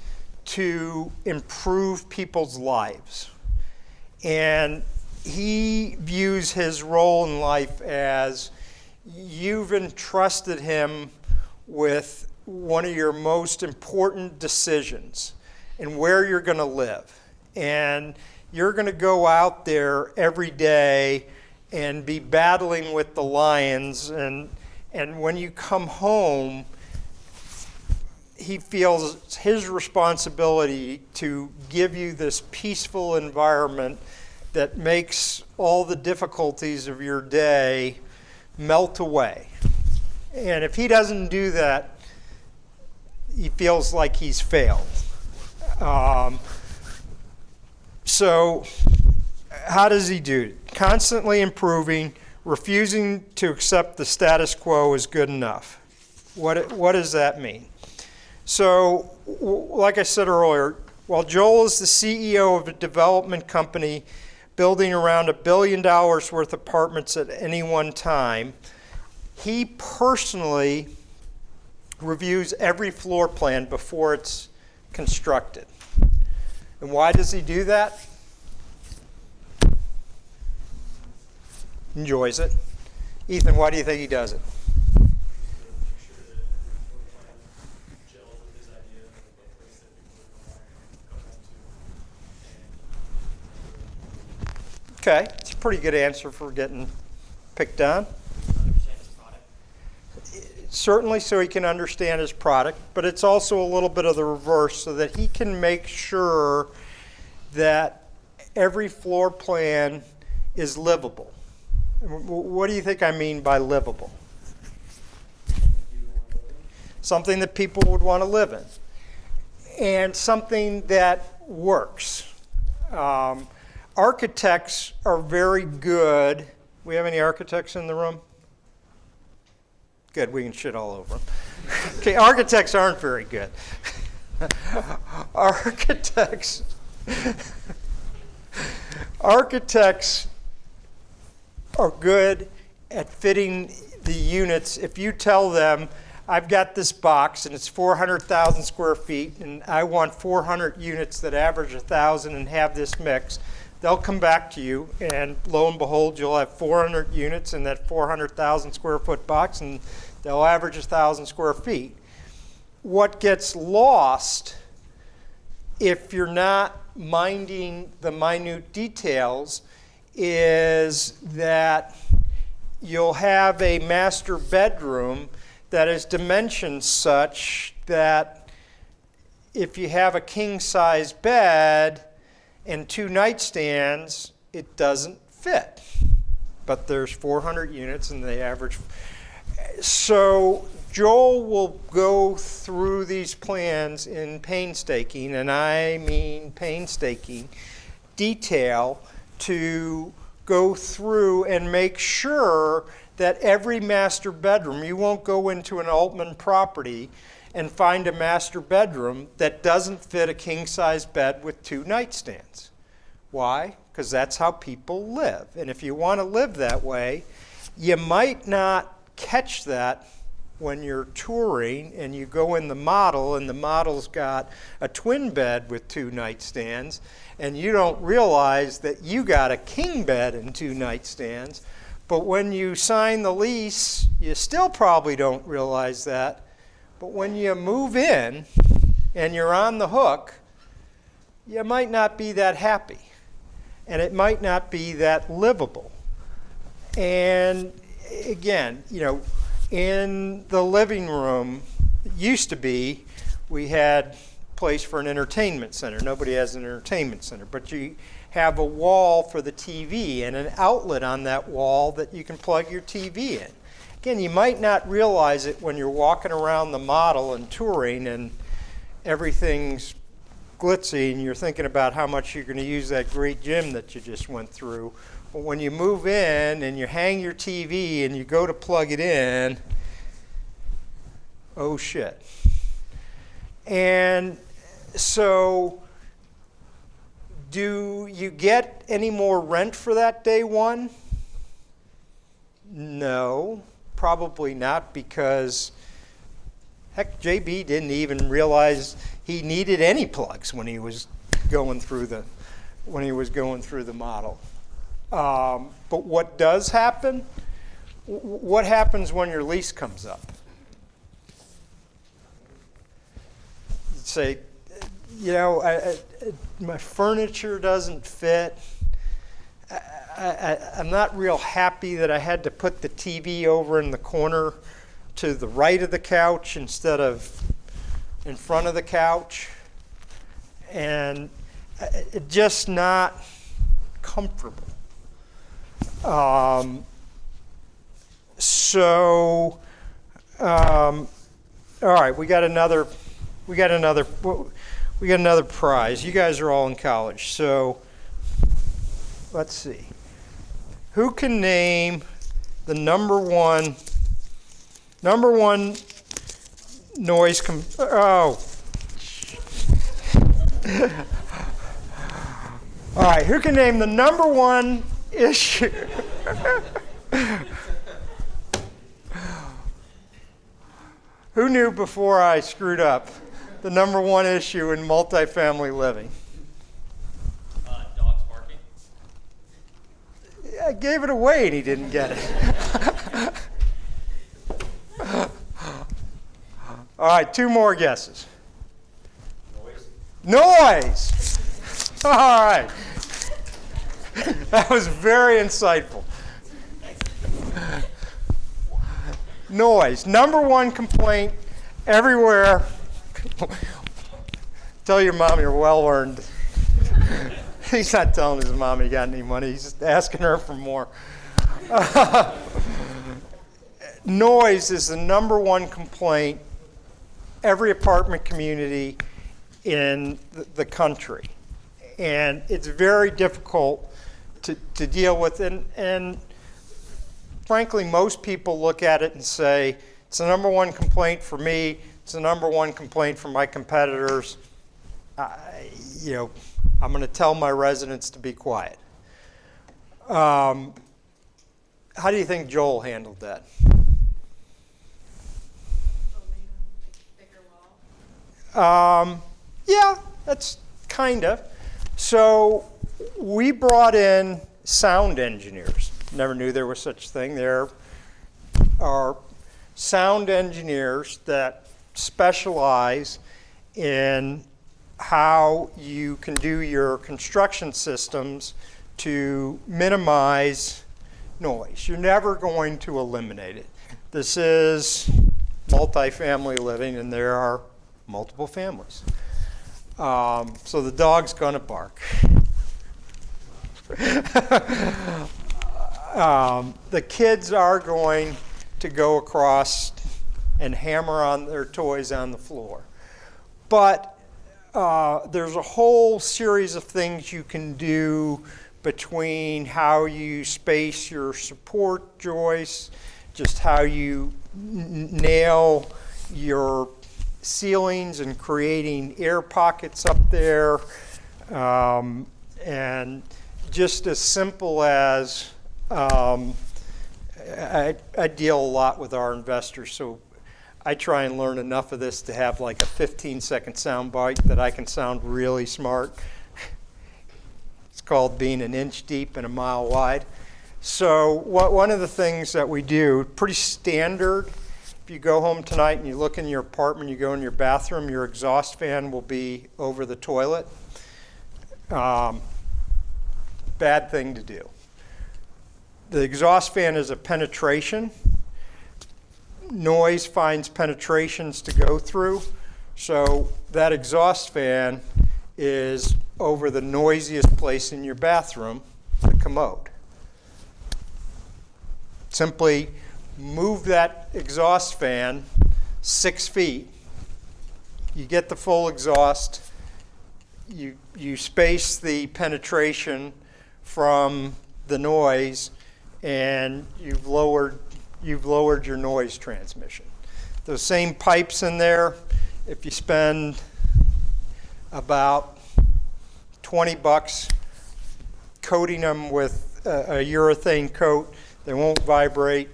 to improve people's lives. And he views his role in life as you've entrusted him with one of your most important decisions and where you're going to live. And you're going to go out there every day and be battling with the lions. And when you come home, he feels his responsibility to give you this peaceful environment that makes all the difficulties of your day melt away. And if he doesn't do that, he feels like he's failed. So how does he do it? Constantly improving, refusing to accept the status quo as good enough. What does that mean? So, like I said earlier, while Joel is the CEO of a development company building around $1 billion worth of apartments at any one time, he personally reviews every floor plan before it's constructed. And why does he do that? Enjoys it. Ethan, why do you think he does it? Okay, it's a pretty good answer for getting picked on. Understand his product. Certainly so he can understand his product, but it's also a little bit of the reverse so that he can make sure that every floor plan is livable. What do you think I mean by livable? Something that people would want to live in. And something that works. Architects are very good. We have any architects in the room? Good, we can shit all over them. Okay, architects aren't very good. Architects are good at fitting the units. If you tell them, I've got this box and it's 400,000 square feet and I want 400 units that average 1,000 and have this mix, they'll come back to you and lo and behold, you'll have 400 units in that 400,000 square foot box and they'll average 1,000 square feet. What gets lost if you're not minding the minute details is that you'll have a master bedroom that is dimensioned such that if you have a king-size bed and 2 nightstands, it doesn't fit. But there's 400 units and they average. So Joel will go through these plans in painstaking, and I mean painstaking, detail to go through and make sure that every master bedroom, you won't go into an Altman property and find a master bedroom that doesn't fit a king-size bed with 2 nightstands. Why? Because that's how people live. And if you want to live that way, you might not catch that when you're touring and you go in the model and the model's got a twin bed with 2 nightstands, and you don't realize that you got a king bed and 2 nightstands. But when you sign the lease, you still probably don't realize that. But when you move in and you're on the hook, you might not be that happy. And it might not be that livable. And again, in the living room, it used to be, we had a place for an entertainment center. Nobody has an entertainment center, but you have a wall for the TV and an outlet on that wall that you can plug your TV in. Again, you might not realize it when you're walking around the model and touring and everything's glitzy and you're thinking about how much you're going to use that great gym that you just went through. But when you move in and you hang your TV and you go to plug it in, oh shit. And so, do you get any more rent for that day one? No, probably not, because heck, JB didn't even realize he needed any plugs when he was going through the model. But what does happen? What happens when your lease comes up? You say, my furniture doesn't fit. I'm not real happy that I had to put the TV over in the corner to the right of the couch instead of in front of the couch. And it's just not comfortable. All right, we got another prize. You guys are all in college, so let's see. Who can name the number one noise all right, who can name the number one issue? Who knew before I screwed up the number one issue in multifamily living? Dogs barking. I gave it away and he didn't get it. All right, 2 more guesses. Noise! All right. That was very insightful. Noise. Number one complaint everywhere. Tell your mom you're well earned. He's not telling his mom he got any money. He's just asking her for more. Noise is the number one complaint every apartment community in the country. And it's very difficult to deal with. And frankly, most people look at it and say, it's the number one complaint for me. It's the number one complaint for my competitors. I'm going to tell my residents to be quiet. How do you think Joel handled that? Yeah, that's kind of. So we brought in sound engineers. Never knew there was such a thing. There are sound engineers that specialize in how you can do your construction systems to minimize noise. You're never going to eliminate it. This is multifamily living, and there are multiple families. So the dog's going to bark. The kids are going to go across and hammer on their toys on the floor. But there's a whole series of things you can do between how you space your support joists, just how you nail your ceilings and creating air pockets up there, and just as simple as I deal a lot with our investors, so I try and learn enough of this to have like a 15-second sound bite that I can sound really smart. It's called being an inch deep and a mile wide. So one of the things that we do, pretty standard, if you go home tonight and you look in your apartment, you go in your bathroom, your exhaust fan will be over the toilet. Bad thing to do. The exhaust fan is a penetration. Noise finds penetrations to go through. So that exhaust fan is over the noisiest place in your bathroom, the commode. Simply move that exhaust fan 6 feet. You get the full exhaust. You space the penetration from the noise, and you've lowered your noise transmission. Those same pipes in there, if you spend about $20 coating them with a urethane coat, they won't vibrate,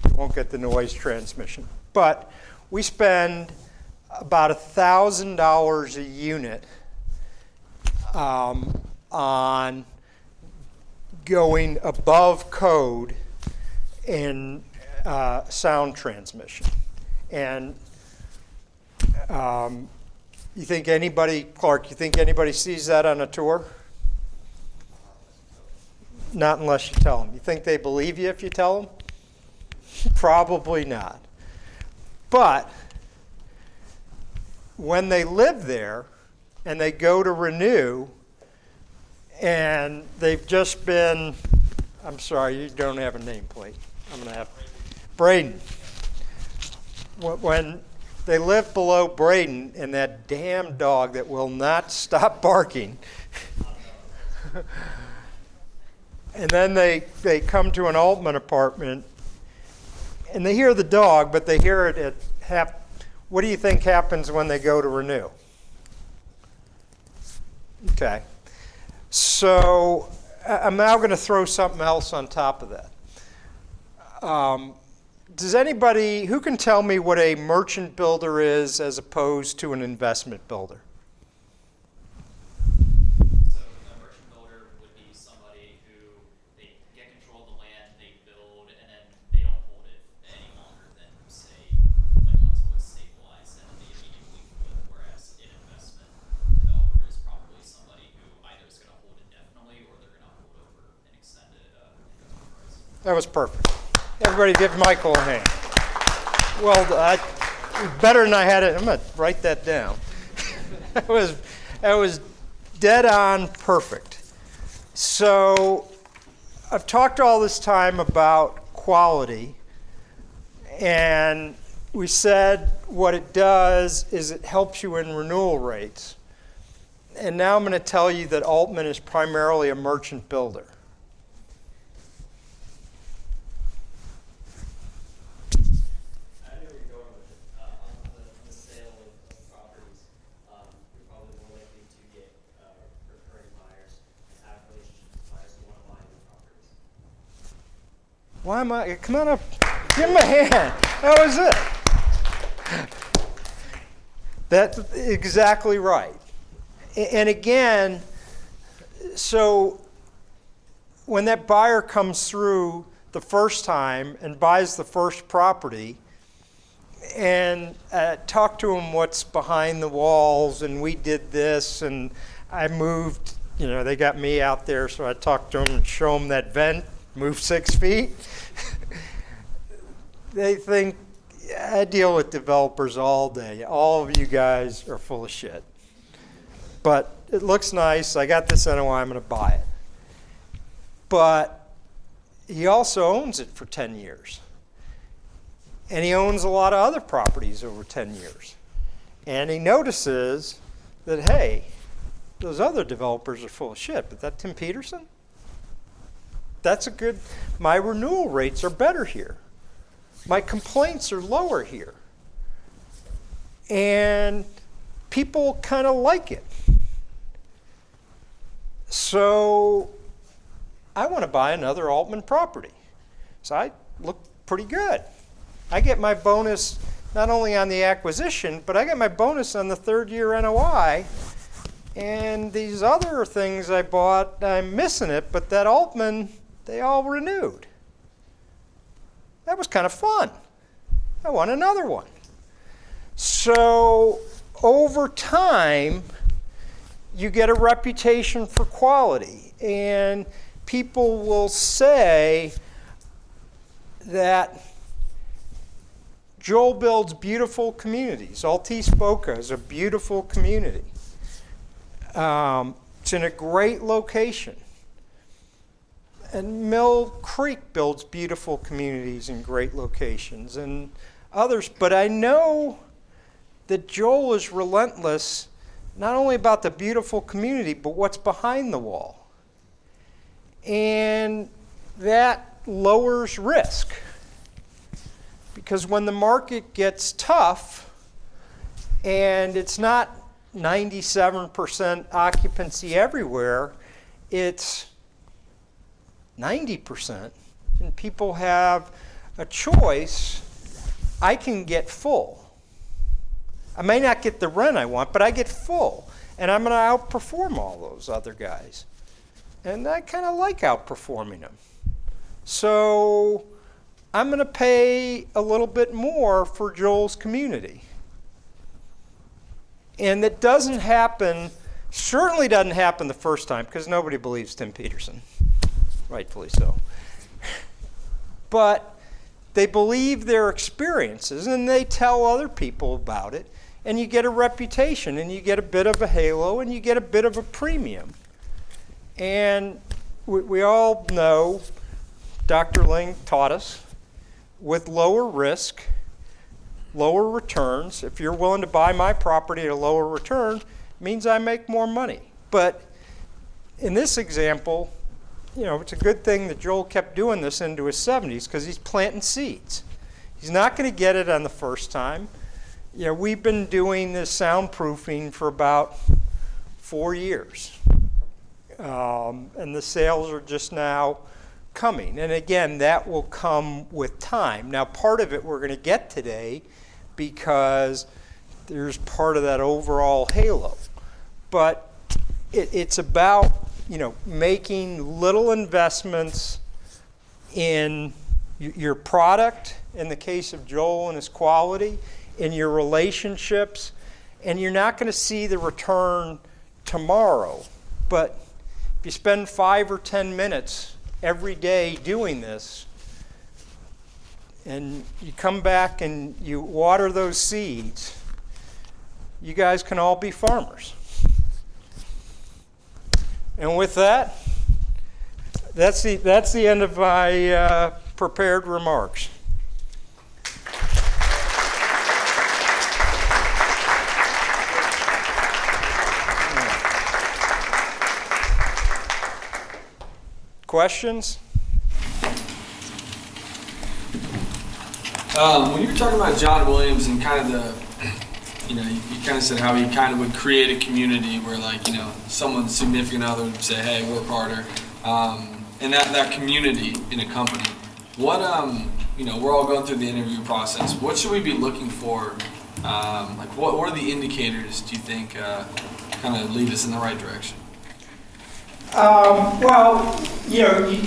you won't get the noise transmission. But we spend about $1,000 a unit on going above code in sound transmission. And you think anybody, Clark, you think anybody sees that on a tour? Not unless you tell them. You think they believe you if you tell them? Probably not. But when they live there and they go to renew, and they've just been, I'm sorry, you don't have a nameplate. I'm going to have Braden. When they live below Braden and that damn dog that will not stop barking, and then they come to an Altman apartment and they hear the dog, but they hear it at half. What do you think happens when they go to renew? Okay. So I'm now going to throw something else on top of that. Does anybody, who can tell me what a merchant builder is as opposed to an investment builder? So a merchant builder would be somebody who they get control of the land, they build, and then they don't hold it any longer than, say, like until it's stabilized and they immediately flip. Whereas an investment developer is probably somebody who either is going to hold indefinitely or they're going to hold over an extended investment price. That was perfect. Everybody give Michael a hand. Well, better than I had it. I'm going to write that down. that was dead on perfect. So I've talked all this time about quality, and we said what it does is it helps you in renewal rates. And now I'm going to tell you that Altman is primarily a merchant builder. Why am I? Come on up. Give him a hand. That was it. That's exactly right. And again, so when that buyer comes through the first time and buys the first property, and talk to them what's behind the walls, and we did this, and I moved, they got me out there, so I talked to them and show them that vent. Move 6 feet. They think, I deal with developers all day. All of you guys are full of shit. But it looks nice. I got this NOI. I'm going to buy it. But he also owns it for 10 years. And he owns a lot of other properties over 10 years. And he notices that, hey, those other developers are full of shit. But that Tim Peterson? that's a good, my renewal rates are better here. My complaints are lower here. And people kind of like it. So I want to buy another Altman property. So I look pretty good. I get my bonus not only on the acquisition, but I get my bonus on the third year NOI. And these other things I bought, I'm missing it, but that Altman, they all renewed. That was kind of fun. I want another one. So over time, you get a reputation for quality. And people will say that Joel builds beautiful communities. Altice Boca is a beautiful community. It's in a great location. And Mill Creek builds beautiful communities in great locations and others. But I know that Joel is relentless, not only about the beautiful community, but what's behind the wall. And that lowers risk. Because when the market gets tough and it's not 97% occupancy everywhere, it's 90%, and people have a choice, I can get full. I may not get the rent I want, but I get full, and I'm going to outperform all those other guys. And I kind of like outperforming them. So I'm going to pay a little bit more for Joel's community. And that doesn't happen, certainly doesn't happen the first time, because nobody believes Tim Peterson. Rightfully so. But they believe their experiences, and they tell other people about it, and you get a reputation, and you get a bit of a halo, and you get a bit of a premium. And we all know, Dr. Ling taught us, with lower risk, lower returns, if you're willing to buy my property at a lower return, it means I make more money. But in this example, you know, it's a good thing that Joel kept doing this into his 70s, because he's planting seeds. He's not going to get it on the first time. You know, we've been doing this soundproofing for about 4 years. And the sales are just now coming. And again, that will come with time. Now, part of it we're going to get today because there's part of that overall halo. But it's about, you know, making little investments in your product, in the case of Joel and his quality, in your relationships, and you're not going to see the return tomorrow. But if you spend 5 or 10 minutes every day doing this, and you come back and you water those seeds, you guys can all be farmers. And with that, that's the end of my prepared remarks. Questions? When you were talking about John Williams and kind of the, you know, you kind of said how he kind of would create a community where, like, you know, someone's significant other would say, hey, work harder. And that community in a company. What, you know, we're all going through the interview process. What should we be looking for? Like, what are the indicators, do you think, kind of lead us in the right direction? Well, you know, you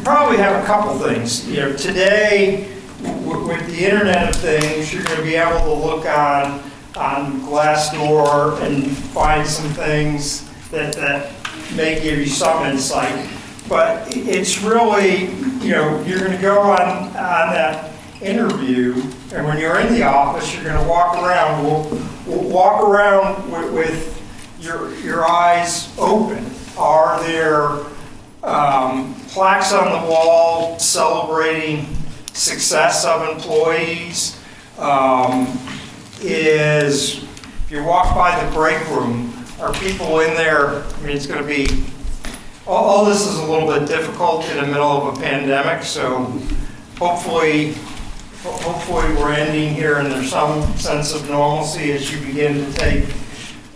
probably have a couple things. You know, today, with the Internet of Things, you're going to be able to look on Glassdoor and find some things that may give you some insight. But it's really, you know, you're going to go on that interview, and when you're in the office, you're going to walk around. We'll walk around with your eyes open. Are there plaques on the wall celebrating success of employees? If you walk by the break room, are people in there? I mean, it's going to be all this is a little bit difficult in the middle of a pandemic, so hopefully we're ending here and there's some sense of normalcy as you begin to take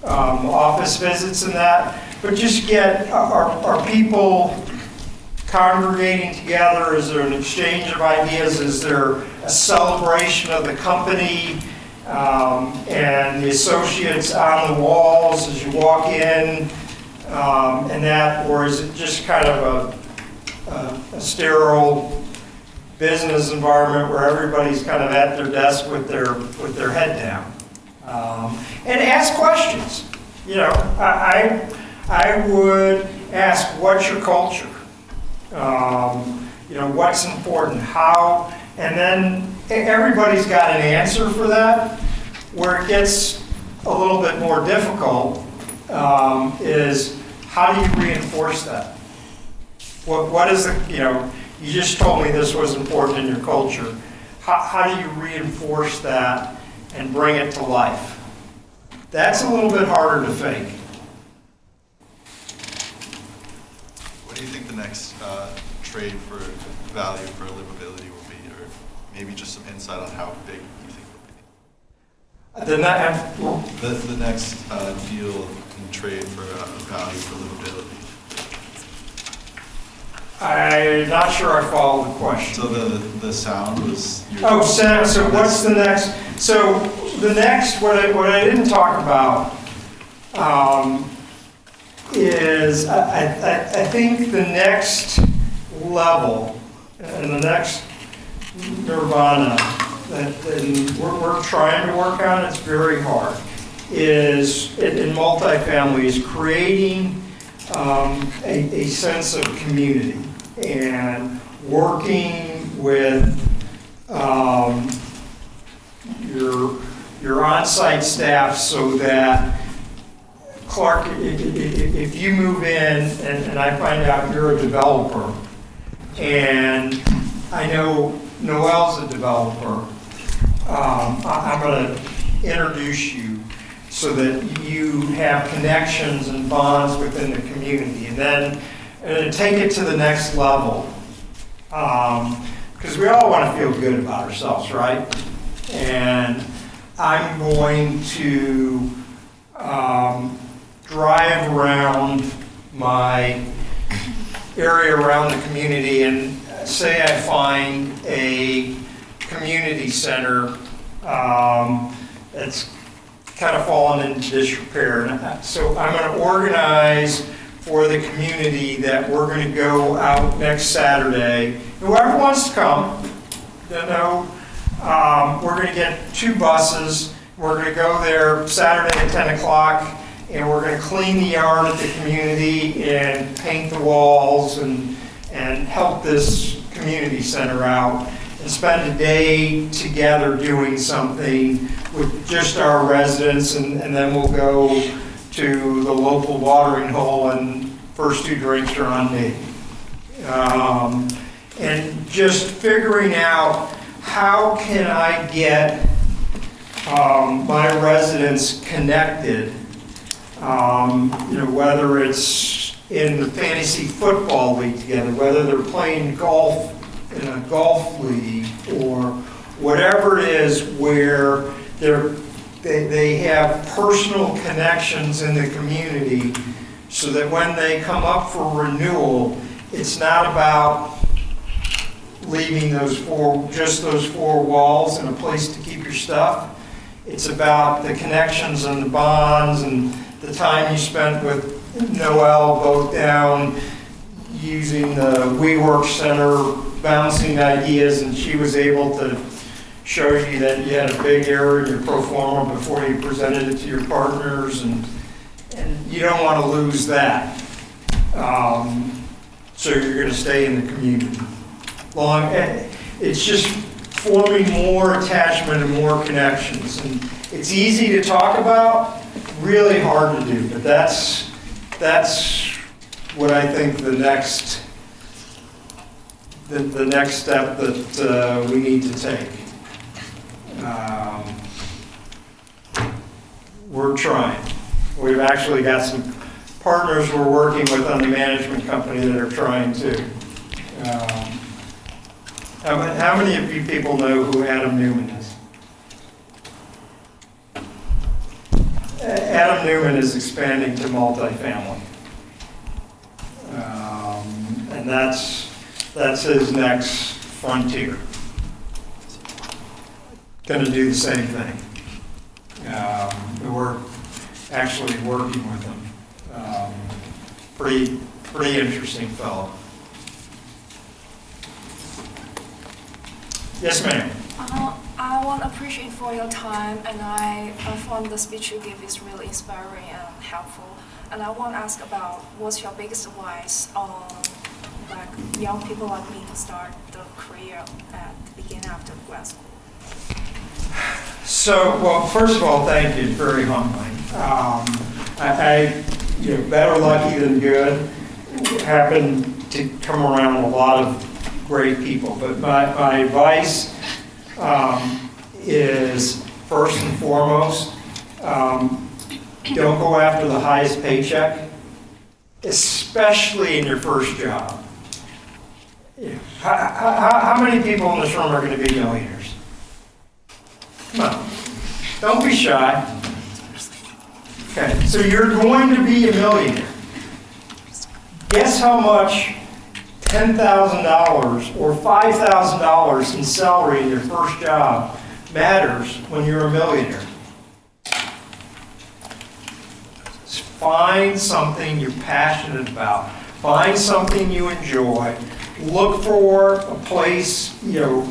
office visits and that. But just get, are people congregating together? Is there an exchange of ideas? Is there a celebration of the company and the associates on the walls as you walk in and that? Or is it just kind of a sterile business environment where everybody's kind of at their desk with their head down? And ask questions. You know, I would ask, what's your culture? You know, what's important? How? And then everybody's got an answer for that. Where it gets a little bit more difficult is, how do you reinforce that? What is the, you know, you just told me this was important in your culture. How do you reinforce that and bring it to life? That's a little bit harder to fake. What do you think the next trade for value for livability will be, or maybe just some insight on how big you think it'll be? The next deal and trade for value for livability. I'm not sure I follow the question. So the sound was. So what's the next? So the next, what I didn't talk about is I think the next level and the next nirvana that we're trying to work on, it's very hard, is in multifamily, is creating a sense of community and working with your on-site staff so that, Clark, if you move in and I find out you're a developer, and I know Noel's a developer, I'm going to introduce you so that you have connections and bonds within the community, and then take it to the next level. Because we all want to feel good about ourselves, right? And I'm going to drive around my area around the community, and say I find a community center that's kind of fallen into disrepair. And so I'm going to organize for the community that we're going to go out next Saturday. Whoever wants to come, you know, we're going to get 2 buses. We're going to go there Saturday at 10 o'clock, and we're going to clean the yard at the community and paint the walls and help this community center out and spend a day together doing something with just our residents, and then we'll go to the local watering hole, and first 2 drinks are on me. And just figuring out, how can I get my residents connected, you know, whether it's in the fantasy football league together, whether they're playing golf in a golf league, or whatever it is, where they have personal connections in the community, so that when they come up for renewal, it's not about leaving just those 4 walls and a place to keep your stuff. It's about the connections and the bonds and the time you spent with Noel, both down using the WeWork Center, bouncing ideas, and she was able to show you that you had a big error in your pro forma before you presented it to your partners, and you don't want to lose that. So you're going to stay in the community. It's just forming more attachment and more connections. And it's easy to talk about, really hard to do, but that's what I think the next step that we need to take. We're trying. We've actually got some partners we're working with on the management company that are trying to. How many of you people know who Adam Newman is? Adam Newman is expanding to multifamily. And that's his next frontier. Going to do the same thing. We're actually working with him. Pretty interesting fellow. Yes, ma'am. I want to appreciate for your time, and I found the speech you gave is really inspiring and helpful. And I want to ask about what's your biggest advice on like young people like me to start the career at the beginning after grad school? So, well, first of all, thank you. It's very humbling. Better lucky than good. Happened to come around a lot of great people, but my advice is first and foremost, don't go after the highest paycheck, especially in your first job. How many people in this room are going to be millionaires? Come on, don't be shy. Okay, so you're going to be a millionaire. Guess how much $10,000 or $5,000 in salary in your first job matters when you're a millionaire? Find something you're passionate about. Find something you enjoy. Look for a place, the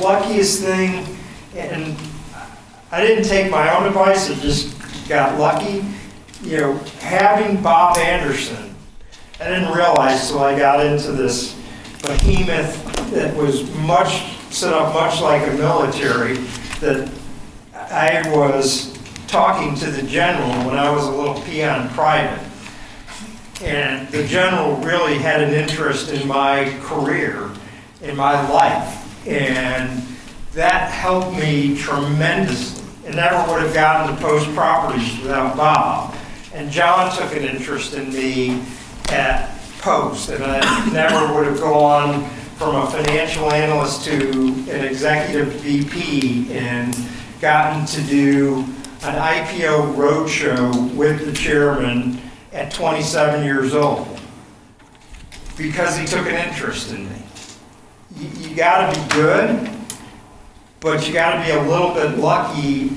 luckiest thing. And I didn't take my own advice, I just got lucky. Having Bob Anderson, I didn't realize till I got into this behemoth that was set up much like a military, that I was talking to the general when I was a little peon private. And the general really had an interest in my career, in my life. And that helped me tremendously. I never would have gotten to Post Properties without Bob. And John took an interest in me at Post, and I never would have gone from a financial analyst to an executive VP and gotten to do an IPO roadshow with the chairman at 27 years old because he took an interest in me. You got to be good, but you got to be a little bit lucky,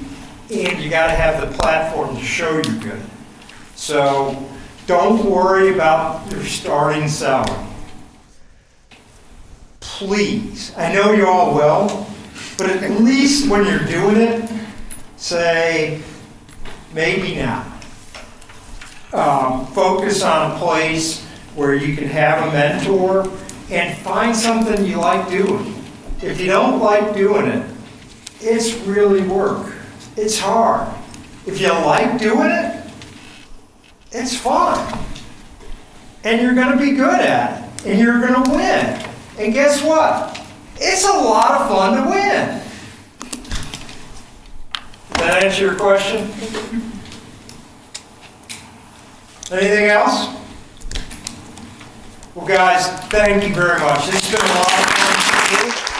and you got to have the platform to show you're good. So don't worry about your starting salary. Please, I know you all will, but at least when you're doing it, say, maybe not. Focus on a place where you can have a mentor and find something you like doing. If you don't like doing it, it's really work. It's hard. If you like doing it, it's fun. And you're going to be good at it. And you're going to win. And guess what? It's a lot of fun to win. Did that answer your question? Anything else? Well, guys, thank you very much. It's been a lot of fun.